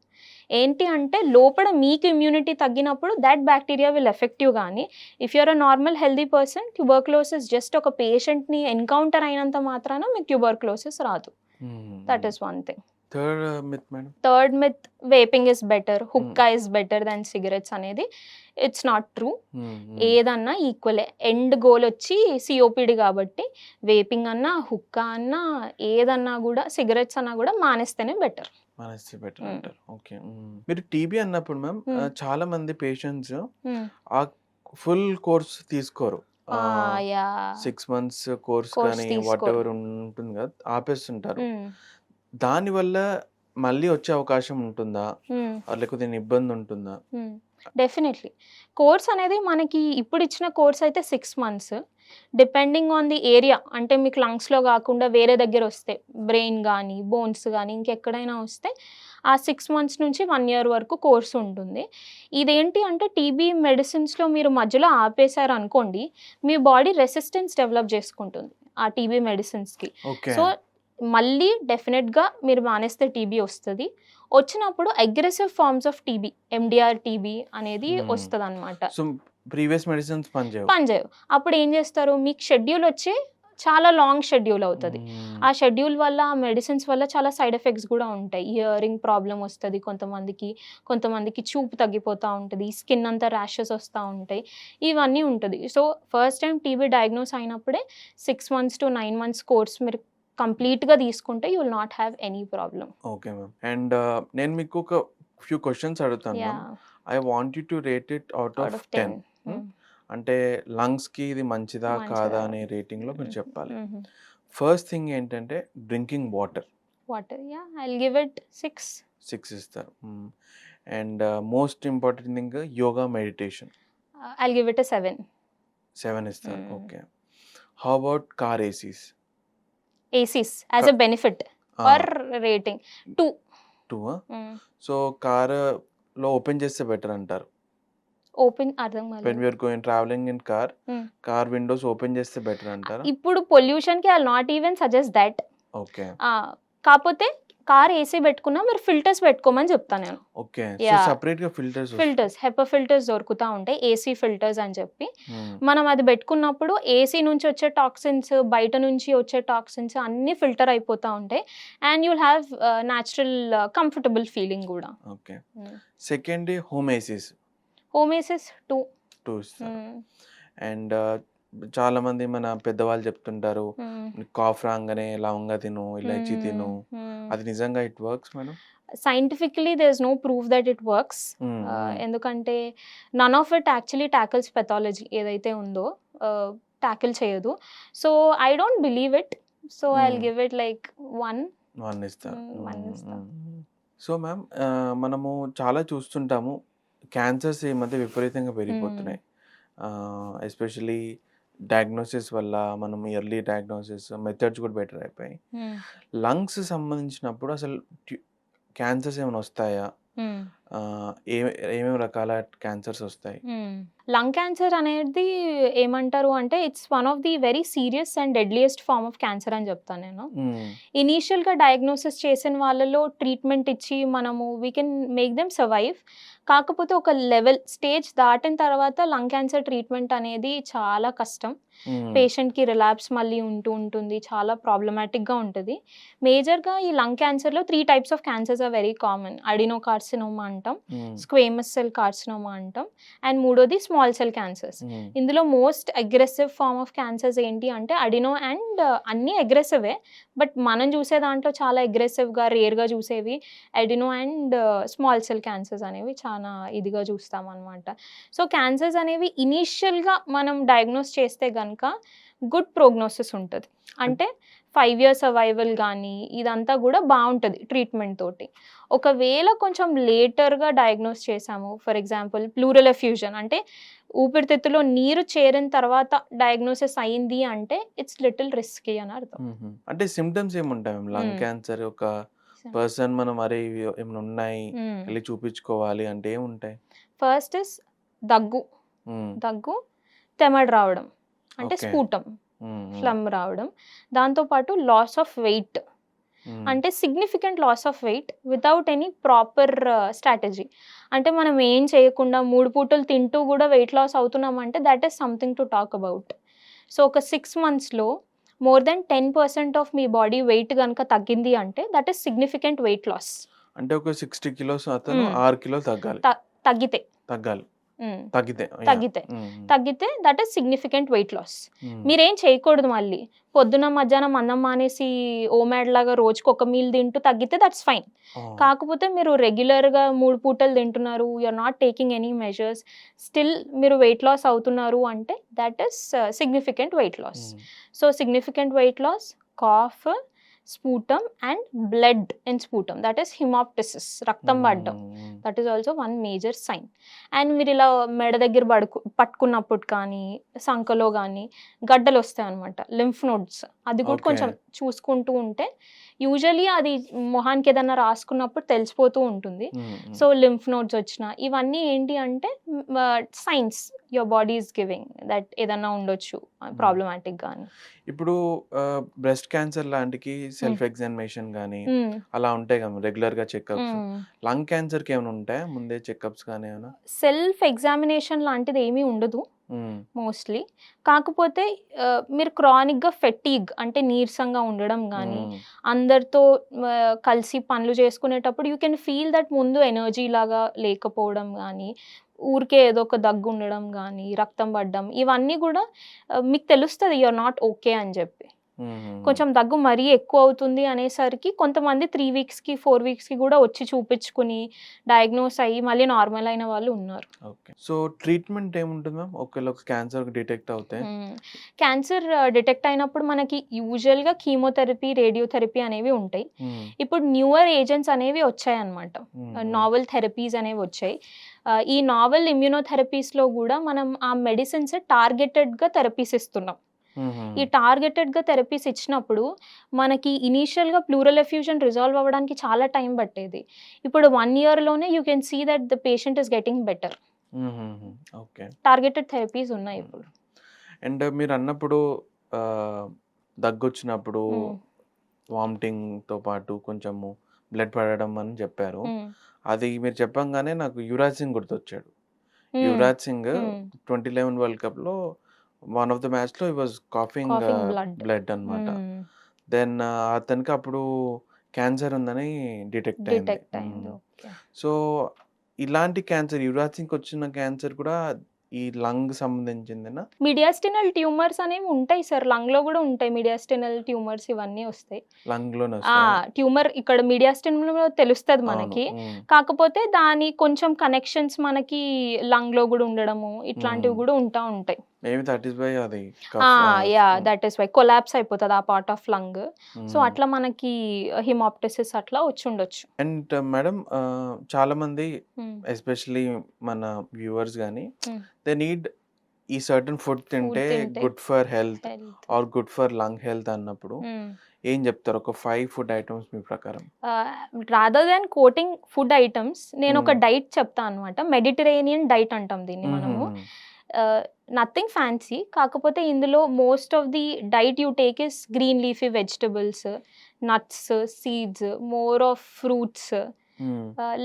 ఏంటి అంటే లోపల మీకు ఇమ్యూనిటీ తగ్గినప్పుడు దట్ బ్యాక్టీరియా విల్ ఎఫెక్టివ్. కానీ if you are a normal healthy person, tuberculosis just ఒక పేషెంట్ని ఎన్కౌంటర్ అయినంత మాత్రాన మీకు ట్యూబర్క్లోసిస్ రాదు. That is one thing. Third myth, vaping is better, hookah is better than cigarettes అనేది ఇట్స్ నాట్ ట్రూ. ఏదన్నా ఈక్వలే. ఎండ్ గోల్ వచ్చి సిఓపిడి కాబట్టి వేపింగ్ అన్నా, హుక్కా అన్నా, ఏదన్నా కూడా, సిగరెట్స్ అన్నా కూడా మానేస్తేనే బెటర్. ఓకే. మీరు టీబీ అన్నప్పుడు మ్యామ్ చాలా మంది పేషెంట్స్ ఆ ఫుల్ కోర్స్ తీసుకోరు. 6 months కోర్స్ కానీ వాట్ ఎవర్ ఉంటుంది కదా, ఆపేస్తుంటారు. దానివల్ల మళ్ళీ వచ్చే అవకాశం ఉంటుందా, లేకపోతే ఇబ్బంది ఉంటుందా? డెఫినెట్లీ. కోర్స్ అనేది మనకి ఇప్పుడు ఇచ్చిన కోర్స్ అయితే 6 months. Depending on the area, అంటే మీకు లంగ్స్లో కాకుండా వేరే దగ్గర వస్తే, బ్రెయిన్ కానీ బోన్స్ కానీ ఇంకెక్కడైనా వస్తే ఆ 6 months నుంచి 1 year వరకు కోర్సు ఉంటుంది. ఇదేంటి అంటే టీబీ మెడిసిన్స్లో మీరు మధ్యలో ఆపేశారు అనుకోండి, మీ బాడీ రెసిస్టెన్స్ డెవలప్ చేసుకుంటుంది ఆ టీబీ మెడిసిన్స్కి. సో మళ్ళీ డెఫినెట్గా మీరు మానేస్తే టీబీ వస్తుంది. వచ్చినప్పుడు aggressive forms of TB, MDR TB అనేది వస్తుంది అనమాట. ప్రీవియస్ మెడిసిన్స్ పనిచేయవు. అప్పుడు ఏం చేస్తారు, మీకు షెడ్యూల్ వచ్చి చాలా లాంగ్ షెడ్యూల్ అవుతుంది. ఆ షెడ్యూల్ వల్ల, ఆ మెడిసిన్స్ వల్ల చాలా సైడ్ ఎఫెక్ట్స్ కూడా ఉంటాయి. హియరింగ్ ప్రాబ్లం వస్తుంది కొంతమందికి చూపు తగ్గిపోతూ ఉంటుంది, స్కిన్ అంతా ర్యాషెస్ వస్తూ ఉంటాయి, ఇవన్నీ ఉంటుంది. So first time TB diagnose అయినప్పుడే 6 months to 9 months కోర్స్ మీరు కంప్లీట్గా తీసుకుంటే you will not have any problem. Okay ma'am. And నేను మీకు ఒక ఫ్యూ క్వశ్చన్స్ అడుగుతాను. I want you to rate it out of 10. అంటే లంగ్స్కి ఇది మంచిదా కాదా అనే రేటింగ్లో మీరు చెప్పాలి. ఫస్ట్ థింగ్ ఏంటంటే drinking water water I give it 6. 6 ఇస్తారు. And most important thing yoga, meditation I give it 7. 7 ఇస్తారు. Okay. How about car ACs? ACs as a benefit or rating 2. 2. So కార్లో ఓపెన్ చేస్తే బెటర్ అంటారు. Open అర్థం when కాలేదు. We are going travelling in car windows open చేస్తే better అంటారా? ఇప్పుడు pollution కి I not even suggest that. Okay. కాకపోతే కార్ ఏసీ పెట్టుకున్నా మీరు ఫిల్టర్స్ పెట్టుకోమని చెప్తాను నేను. ఓకే. So Yeah. సెపరేట్ గా ఫిల్టర్స్ హెపా ఫిల్టర్స్ దొరుకుతా ఉంటాయి, ఏసీ ఫిల్టర్స్ అని చెప్పి. మనం అది పెట్టుకున్నప్పుడు ఏసీ నుంచి వచ్చే టాక్సిన్స్, బయట నుంచి వచ్చే టాక్సిన్స్ అన్ని ఫిల్టర్ అయిపోతా ఉంటాయి. And you'll have natural comfortable feeling కూడా. Okay. Second home ACs home ACs 2. 2 ఇస్తారు. అండ్ చాలా మంది మన పెద్దవాళ్ళు చెప్తుంటారు కాఫ్ రాగానే లవంగా తిను, ఇలాచి తిను. అది నిజంగా it works madam? Scientifically there is no proof that it works. ఎందుకంటే none of it actually tackles pathology ఏదైతే ఉందో టాకిల్ చేయదు. So I don't believe it. So I will give it like 1. 1 ఇస్తారు. 1 ఇస్తాను. సో మ్యామ్ మనము చాలా చూస్తుంటాము cancers ఈ మధ్య విపరీతంగా పెరిగిపోతున్నాయి. ఎస్పెషలీ డయాగ్నోసిస్ వల్ల మనం ఎర్లీ డయాగ్నోసిస్ మెథడ్స్ కూడా బెటర్ అయిపోయాయి. లంగ్స్ సంబంధించినప్పుడు అసలు క్యాన్సర్స్ ఏమైనా వస్తాయా? ఏమేమి రకాల క్యాన్సర్స్ వస్తాయి? లంగ్ క్యాన్సర్ అనేది ఏమంటారు అంటే it's one of the very serious and deadliest form of cancer అని చెప్తాను నేను. ఇనీషియల్గా డయాగ్నోసిస్ చేసిన వాళ్ళలో ట్రీట్మెంట్ ఇచ్చి మనము we can make them survive. కాకపోతే ఒక లెవెల్ స్టేజ్ దాటిన తర్వాత లంగ్ క్యాన్సర్ ట్రీట్మెంట్ అనేది చాలా కష్టం. పేషెంట్కి రిలాప్స్ మళ్ళీ ఉంటుంది, చాలా ప్రాబ్లమాటిక్గా ఉంటుంది. మేజర్గా ఈ లంగ్ క్యాన్సర్లో 3 types of cancers are very common. Adenocarcinoma అంటాం, స్క్వేమస్ సెల్ కార్సినోమా అంటాం, అండ్ మూడోది స్మాల్ సెల్ క్యాన్సర్స్. ఇందులో most aggressive form of cancers ఏంటి అంటే అడినో అండ్ అన్నీ అగ్రెసివే, బట్ మనం చూసే దాంట్లో చాలా అగ్రెసివ్గా రేర్గా చూసేవి adeno and small cell cancers అనేవి చాలా ఇదిగా చూస్తాం అనమాట. సో క్యాన్సర్స్ అనేవి ఇనీషియల్గా మనం డయాగ్నోస్ చేస్తే కనుక గుడ్ ప్రోగ్నోసిస్ ఉంటుంది. అంటే 5 years సర్వైవల్ కానీ ఇదంతా కూడా బాగుంటుంది ట్రీట్మెంట్ తోటి. ఒకవేళ కొంచెం లేటర్గా డయాగ్నోస్ చేసాము, ఫర్ ఎగ్జాంపుల్ ప్లూరల్ ఎఫ్యూజన్ అంటే ఊపిరితిత్తులో నీరు చేరిన తర్వాత డయాగ్నోసిస్ అయింది అంటే ఇట్స్ లిటిల్ రిస్కీ అని అర్థం. అంటే సిమ్టమ్స్ ఏముంటాయి లంగ్ క్యాన్సర్ ఒక పర్సన్ మనం అరే ఏమైనా ఉన్నాయి వెళ్ళి చూపించుకోవాలి అంటే ఏముంటాయి? ఫస్ట్ ఇస్ దగ్గు, తెమడ్ రావడం అంటే స్పూటం, ఫ్లమ్ రావడం. దాంతోపాటు లాస్ ఆఫ్ వెయిట్ అంటే significant loss of weight without any proper strategy. అంటే మనం ఏం చేయకుండా 3 పూటలు తింటూ కూడా వెయిట్ లాస్ అవుతున్నామంటే that is something to talk about. So ఒక 6 monthsలో మోర్ దెన్ 10% ఆఫ్ మీ బాడీ వెయిట్ కనుక తగ్గింది అంటే that is significant weight loss. అంటే ఒక 60 kilos అతను 6 kilos తగ్గాలి. తగ్గితే that is significant weight loss. మీరేం చేయకూడదు, మళ్ళీ పొద్దున మధ్యాహ్నం అన్నం మానేసి ఓమాడ్ లాగా రోజుకి ఒక మీల్ తింటూ తగ్గితే దట్స్ ఫైన్. కాకపోతే మీరు రెగ్యులర్గా 3 పూటలు తింటున్నారు, you're not taking any measures, still మీరు వెయిట్ లాస్ అవుతున్నారు అంటే that is significant weight loss. So significant weight loss, cough, sputum and blood in sputum that is haemoptysis, రక్తం పడడం, that is also one major sign. And మీరు ఇలా మెడ దగ్గర పట్టుకున్నప్పుడు కానీ సంకలో కానీ గడ్డలు వస్తాయి అనమాట, లింఫ్ నోడ్స్, అది కూడా కొంచెం చూసుకుంటూ ఉంటే యూజువలీ అది మొహానికి ఏదైనా రాసుకున్నప్పుడు తెలిసిపోతూ ఉంటుంది. సో లింఫ్ నోడ్స్ వచ్చిన ఇవన్నీ ఏంటి అంటే science your body is giving that ఏదన్నా ఉండొచ్చు ప్రాబ్లమాటిక్ గానీ. ఇప్పుడు బ్రెస్ట్ క్యాన్సర్ లాంటికి సెల్ఫ్ ఎగ్జామినేషన్ కానీ అలా ఉంటాయి కదా రెగ్యులర్ గా చెకప్స్. లంగ్ క్యాన్సర్ కి ఏమైనా ఉంటాయా ముందే చెకప్స్ కానీ ఏమైనా? సెల్ఫ్ ఎగ్జామినేషన్ లాంటిది ఏమీ ఉండదు మోస్ట్లీ. కాకపోతే మీరు క్రానిక్గా ఫెటీగ్ అంటే నీరసంగా ఉండడం కానీ అందరితో కలిసి పనులు చేసుకునేటప్పుడు యూ కెన్ ఫీల్ దట్ ముందు ఎనర్జీ లాగా లేకపోవడం కానీ, ఊరికే ఏదో ఒక దగ్గు ఉండడం కానీ, రక్తం పడడం, ఇవన్నీ కూడా మీకు తెలుస్తుంది యూఆర్ నాట్ ఓకే అని చెప్పి. కొంచెం దగ్గు మరీ ఎక్కువ అవుతుంది అనేసరికి కొంతమంది 3 వీక్స్‌కి, 4 వీక్స్‌కి కూడా వచ్చి చూపించుకుని, డయాగ్నోస్ అయ్యి మళ్ళీ నార్మల్ అయిన వాళ్ళు ఉన్నారు. ఓకే. సో, ట్రీట్మెంట్ ఏముంటుంది మ్యామ్? ఒకవేళ ఒక క్యాన్సర్ డిటెక్ట్ అవుతే? క్యాన్సర్ డిటెక్ట్ అయినప్పుడు మనకి యూజువల్‌గా కీమోథెరపీ, రేడియోథెరపీ అనేవి ఉంటాయి. హ్మ్. ఇప్పుడు న్యూవర్ ఏజెంట్స్ అనేవి వచ్చాయన్నమాట. హ్మ్. నావెల్ థెరపీస్ అనేవి వచ్చాయి. ఈ నావెల్ ఇమ్యునోథెరపీస్‌లో కూడా మనం ఆ మెడిసిన్స్ టార్గెటెడ్‌గా థెరపీస్ ఇస్తున్నాం. ఈ టార్గెటెడ్‌గా థెరపీస్ ఇచ్చినప్పుడు మనకి ఇనీషియల్‌గా ప్లూరల్ ఎఫ్యూజన్ రిజాల్వ్ అవ్వడానికి చాలా టైం పట్టేది. ఇప్పుడు 1 ఇయర్‌లోనే you can see that the patient is getting better. Okay. Targeted therapies ఉన్నాయి ఇప్పుడు. అండ్ మీరన్నప్పుడు దగ్గొచ్చినప్పుడు హ్మ్. వామిటింగ్‌తో పాటు కొంచెము బ్లడ్ పడడం అని చెప్పారు. హ్మ్. అది మీరు చెప్పంగానే నాకు యువరాజ్ సింగ్ గుర్తొచ్చాడు. హ్మ్. యువరాజ్ సింగ్ హ్మ్. 2011 వరల్డ్ కప్‌లో వన్ ఆఫ్ ద మ్యాచ్‌లో he was coughing coughing blood. Blood అన్నమాట. హ్మ్. దెన్ అతనికి అప్పుడు క్యాన్సర్ ఉందని డిటెక్ట్ అయింది. డిటెక్ట్ అయింది. ఓకే. సో, ఇలాంటి క్యాన్సర్ యువరాజ్ సింగ్‌కి వచ్చిన క్యాన్సర్ కూడా ఈ లంగ్ సంబంధించిందేనా? మీడియాస్టినల్ ట్యూమర్స్ అనేవి ఉంటాయి సార్. లంగ్‌లో గూడా ఉంటాయి. మీడియాస్టినల్ ట్యూమర్స్ ఇవన్నీ వస్తాయి. లంగ్‌లోనే వస్తాయా? ట్యూమర్ ఇక్కడ మీడియాస్టినమ్‌లో తెలుస్తది అవును. మనకి. కాకపోతే దాని కొంచెం కనెక్షన్స్ మనకి లంగ్‌లో గూడా ఉండడము, ఇట్లాంటివి గూడా ఉంటాయి. మేబీ దట్ ఈస్ వై అది దట్ ఈస్ వై కొలాప్స్ అయిపోతది ఆ పార్ట్ ఆఫ్ లంగ్. సో, అట్లా మనకి హిమాప్టసిస్ అట్లా వచ్చుండొచ్చు. అండ్ మేడం చాలామంది హ్మ్. ఎస్పెషల్లీ మన వ్యూవర్స్ గాని హ్మ్. దే నీడ్ ఈ సర్టెన్ ఫుడ్ తింటే తింటే good for health health. Or good for lung health అన్నప్పుడు హ్మ్. ఏం చెప్తారు? ఒక 5 ఫుడ్ ఐటమ్స్ మీ ప్రకారం? Rather than coating food items నేనొక హ్మ్. డైట్ చెప్తా అనమాట. మెడిటరేనియన్ డైట్ అంటాం దీన్ని మనము. Nothing fancy. కాకపోతే ఇందులో most of the diet you take is green leafy vegetables, nuts, seeds, more of fruits,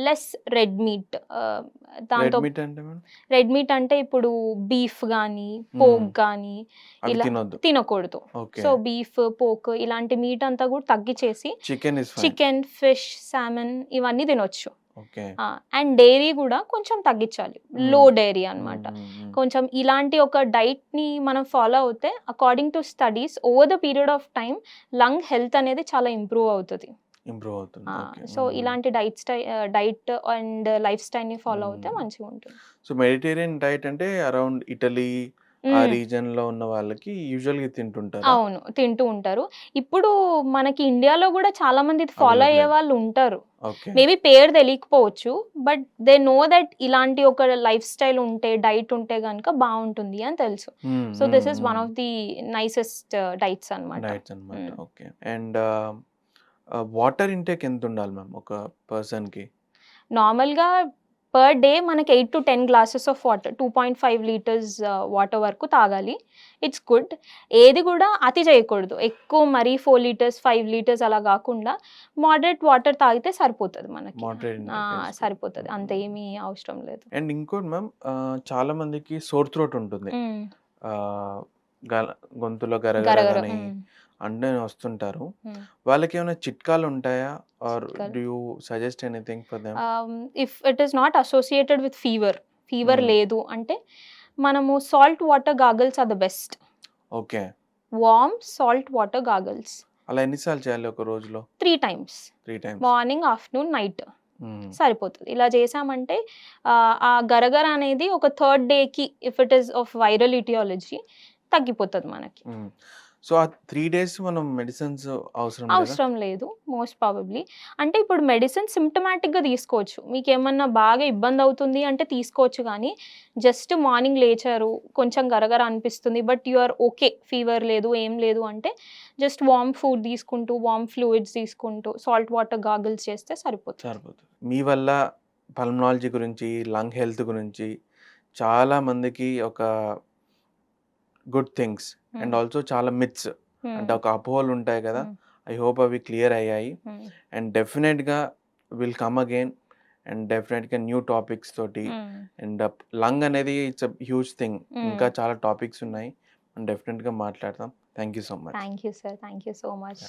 less red meat. Red దాంతో మీట్ అంటే మేడం? రెడ్ మీట్ అంటే ఇప్పుడు బీఫ్ గానీ, పోర్క్ గానీ అవి ఇలా తినొద్దు. తినకూడదు. ఓకే. సో, బీఫ్, పోర్క్ ఇలాంటి మీట్ అంతా కూడా తగ్గిచేసి chicken is fine. Chicken, fish, salmon ఇవన్నీ తినొచ్చు. ఓకే. అండ్ డైరీ గూడా కొంచెం తగ్గించాలి. లో డైరీ అన్నమాట. కొంచెం ఇలాంటి ఒక డైట్‌ని మనం ఫాలో అవుతే according to studies over the period of time lung health అనేది చాలా ఇంప్రూవ్ అవుతది. ఇంప్రూవ్ అవుతుంది. ఓకే. సో, ఇలాంటి డైట్ అండ్ లైఫ్ స్టైల్‌ని ఫాలో అవుతే మంచిగుంటుంది. సో, మెడిటేరియన్ డైట్ అంటే అరౌండ్ ఇటలీ ఆ హ్మ్. రీజియన్‌లో ఉన్న వాళ్ళకి యూజువల్‌గా తింటుంటారా? అవును. తింటూ ఉంటారు. ఇప్పుడు మనకి ఇండియాలో గూడా చాలా మంది ఇది ఫాలో అవైలబుల్ అయ్యే వాళ్ళు ఉంటారు. ఓకే. మేబీ పేరు తెలియకపోవచ్చు. బట్ దే నో దట్ ఇలాంటి ఒక లైఫ్ స్టైల్ ఉంటే, డైట్ ఉంటే గనుక బావుంటుంది అని తెలుసు. So, this is one of the nicest diets అన్నమాట. డైట్స్ అన్నమాట. హ్మ్. ఓకే. అండ్ వాటర్ ఇంటేక్ ఎంత ఉండాలి మ్యామ్ ఒక పర్సన్‌కి? నార్మల్‌గా పర్ డే మనకి 8-10 glasses of water 2.5 litres water వరకు తాగాలి. It's good. ఏది కూడా అతి చేయకూడదు. ఎక్కువ మరీ 4 లీటర్స్, 5 లీటర్స్ అలా గాకుండా మోడరేట్ వాటర్ తాగితే సరిపోతది మనకి. మోడరేట్ ఇంటేక్ చేసుకోవాలి. సరిపోతది. అంత ఏమీ అవసరం లేదు. అండ్ ఇంకోటి మ్యామ్ చాలా మందికి సోర్ థ్రోట్ ఉంటుంది. హ్మ్. ఆహ్, గల గొంతులో గరగర గరగర. గాని హ్మ్. అండని వస్తుంటారు. హ్మ్. వాళ్ళకేమైనా చిట్కాలు ఉంటాయా? ఆర్ చిట్కాలు. Do you suggest anything for them? If it is not associated with fever hmm. లేదు అంటే మనము salt water gargles or the best. Okay. Warm salt water gargles అలా ఎన్ని సార్లు చేయాలి ఒక రోజులో? 3 times. 3 times. Morning, afternoon, night hmm. సరిపోతది. ఇలా చేశామంటే ఆ గరగర అనేది ఒక థర్డ్ డేకి if it is of viral etiology తగ్గిపోతది మనకి. సో, ఆ 3 డేస్ మనం మెడిసిన్స్ అవసరం లేదా? అవసరం లేదు మోస్ట్ ప్రాబబ్లీ. అంటే ఇప్పుడు మెడిసిన్ సిమ్ప్టమాటిక్‌గా తీసుకోవచ్చు. మీకేమన్నా బాగా ఇబ్బందవుతుంది అంటే తీసుకోవచ్చు గానీ, జస్ట్ మార్నింగ్ లేచారు, కొంచెం గరగర అనిపిస్తుంది. But you are okay. Fever లేదు, ఏం లేదు అంటే జస్ట్ వార్మ్ ఫుడ్ తీసుకుంటూ, వార్మ్ ఫ్లూయిడ్స్ తీసుకుంటూ, సాల్ట్ వాటర్ గార్గిల్స్ చేస్తే సరిపోతుంది. సరిపోతుంది. మీ వల్ల పల్మనాలజీ గురించి, లంగ్ హెల్త్ గురించి చాలా మందికి ఒక గుడ్ థింగ్స్ అండ్ హ్మ్. ఆల్సో చాలా మిత్స్ అంటే హ్మ్. ఒక అపోహలు ఉంటాయి కదా! హ్మ్. ఐ హోప్ అవి క్లియర్ అయ్యాయి. హ్మ్. అండ్ డెఫినెట్‌గా విల్ కమ్ అగైన్ అండ్ డెఫినెట్‌గా న్యూ టాపిక్స్ తోటి హ్మ్. అండ్ లంగ్ అనేది ఇట్స్ ఎ హ్యూజ్ థింగ్. హ్మ్. ఇంకా చాలా టాపిక్స్ ఉన్నాయి. మనం డెఫినెట్‌గా మాట్లాడదాం. Thank you so much. Thank you sir. Thank you so much.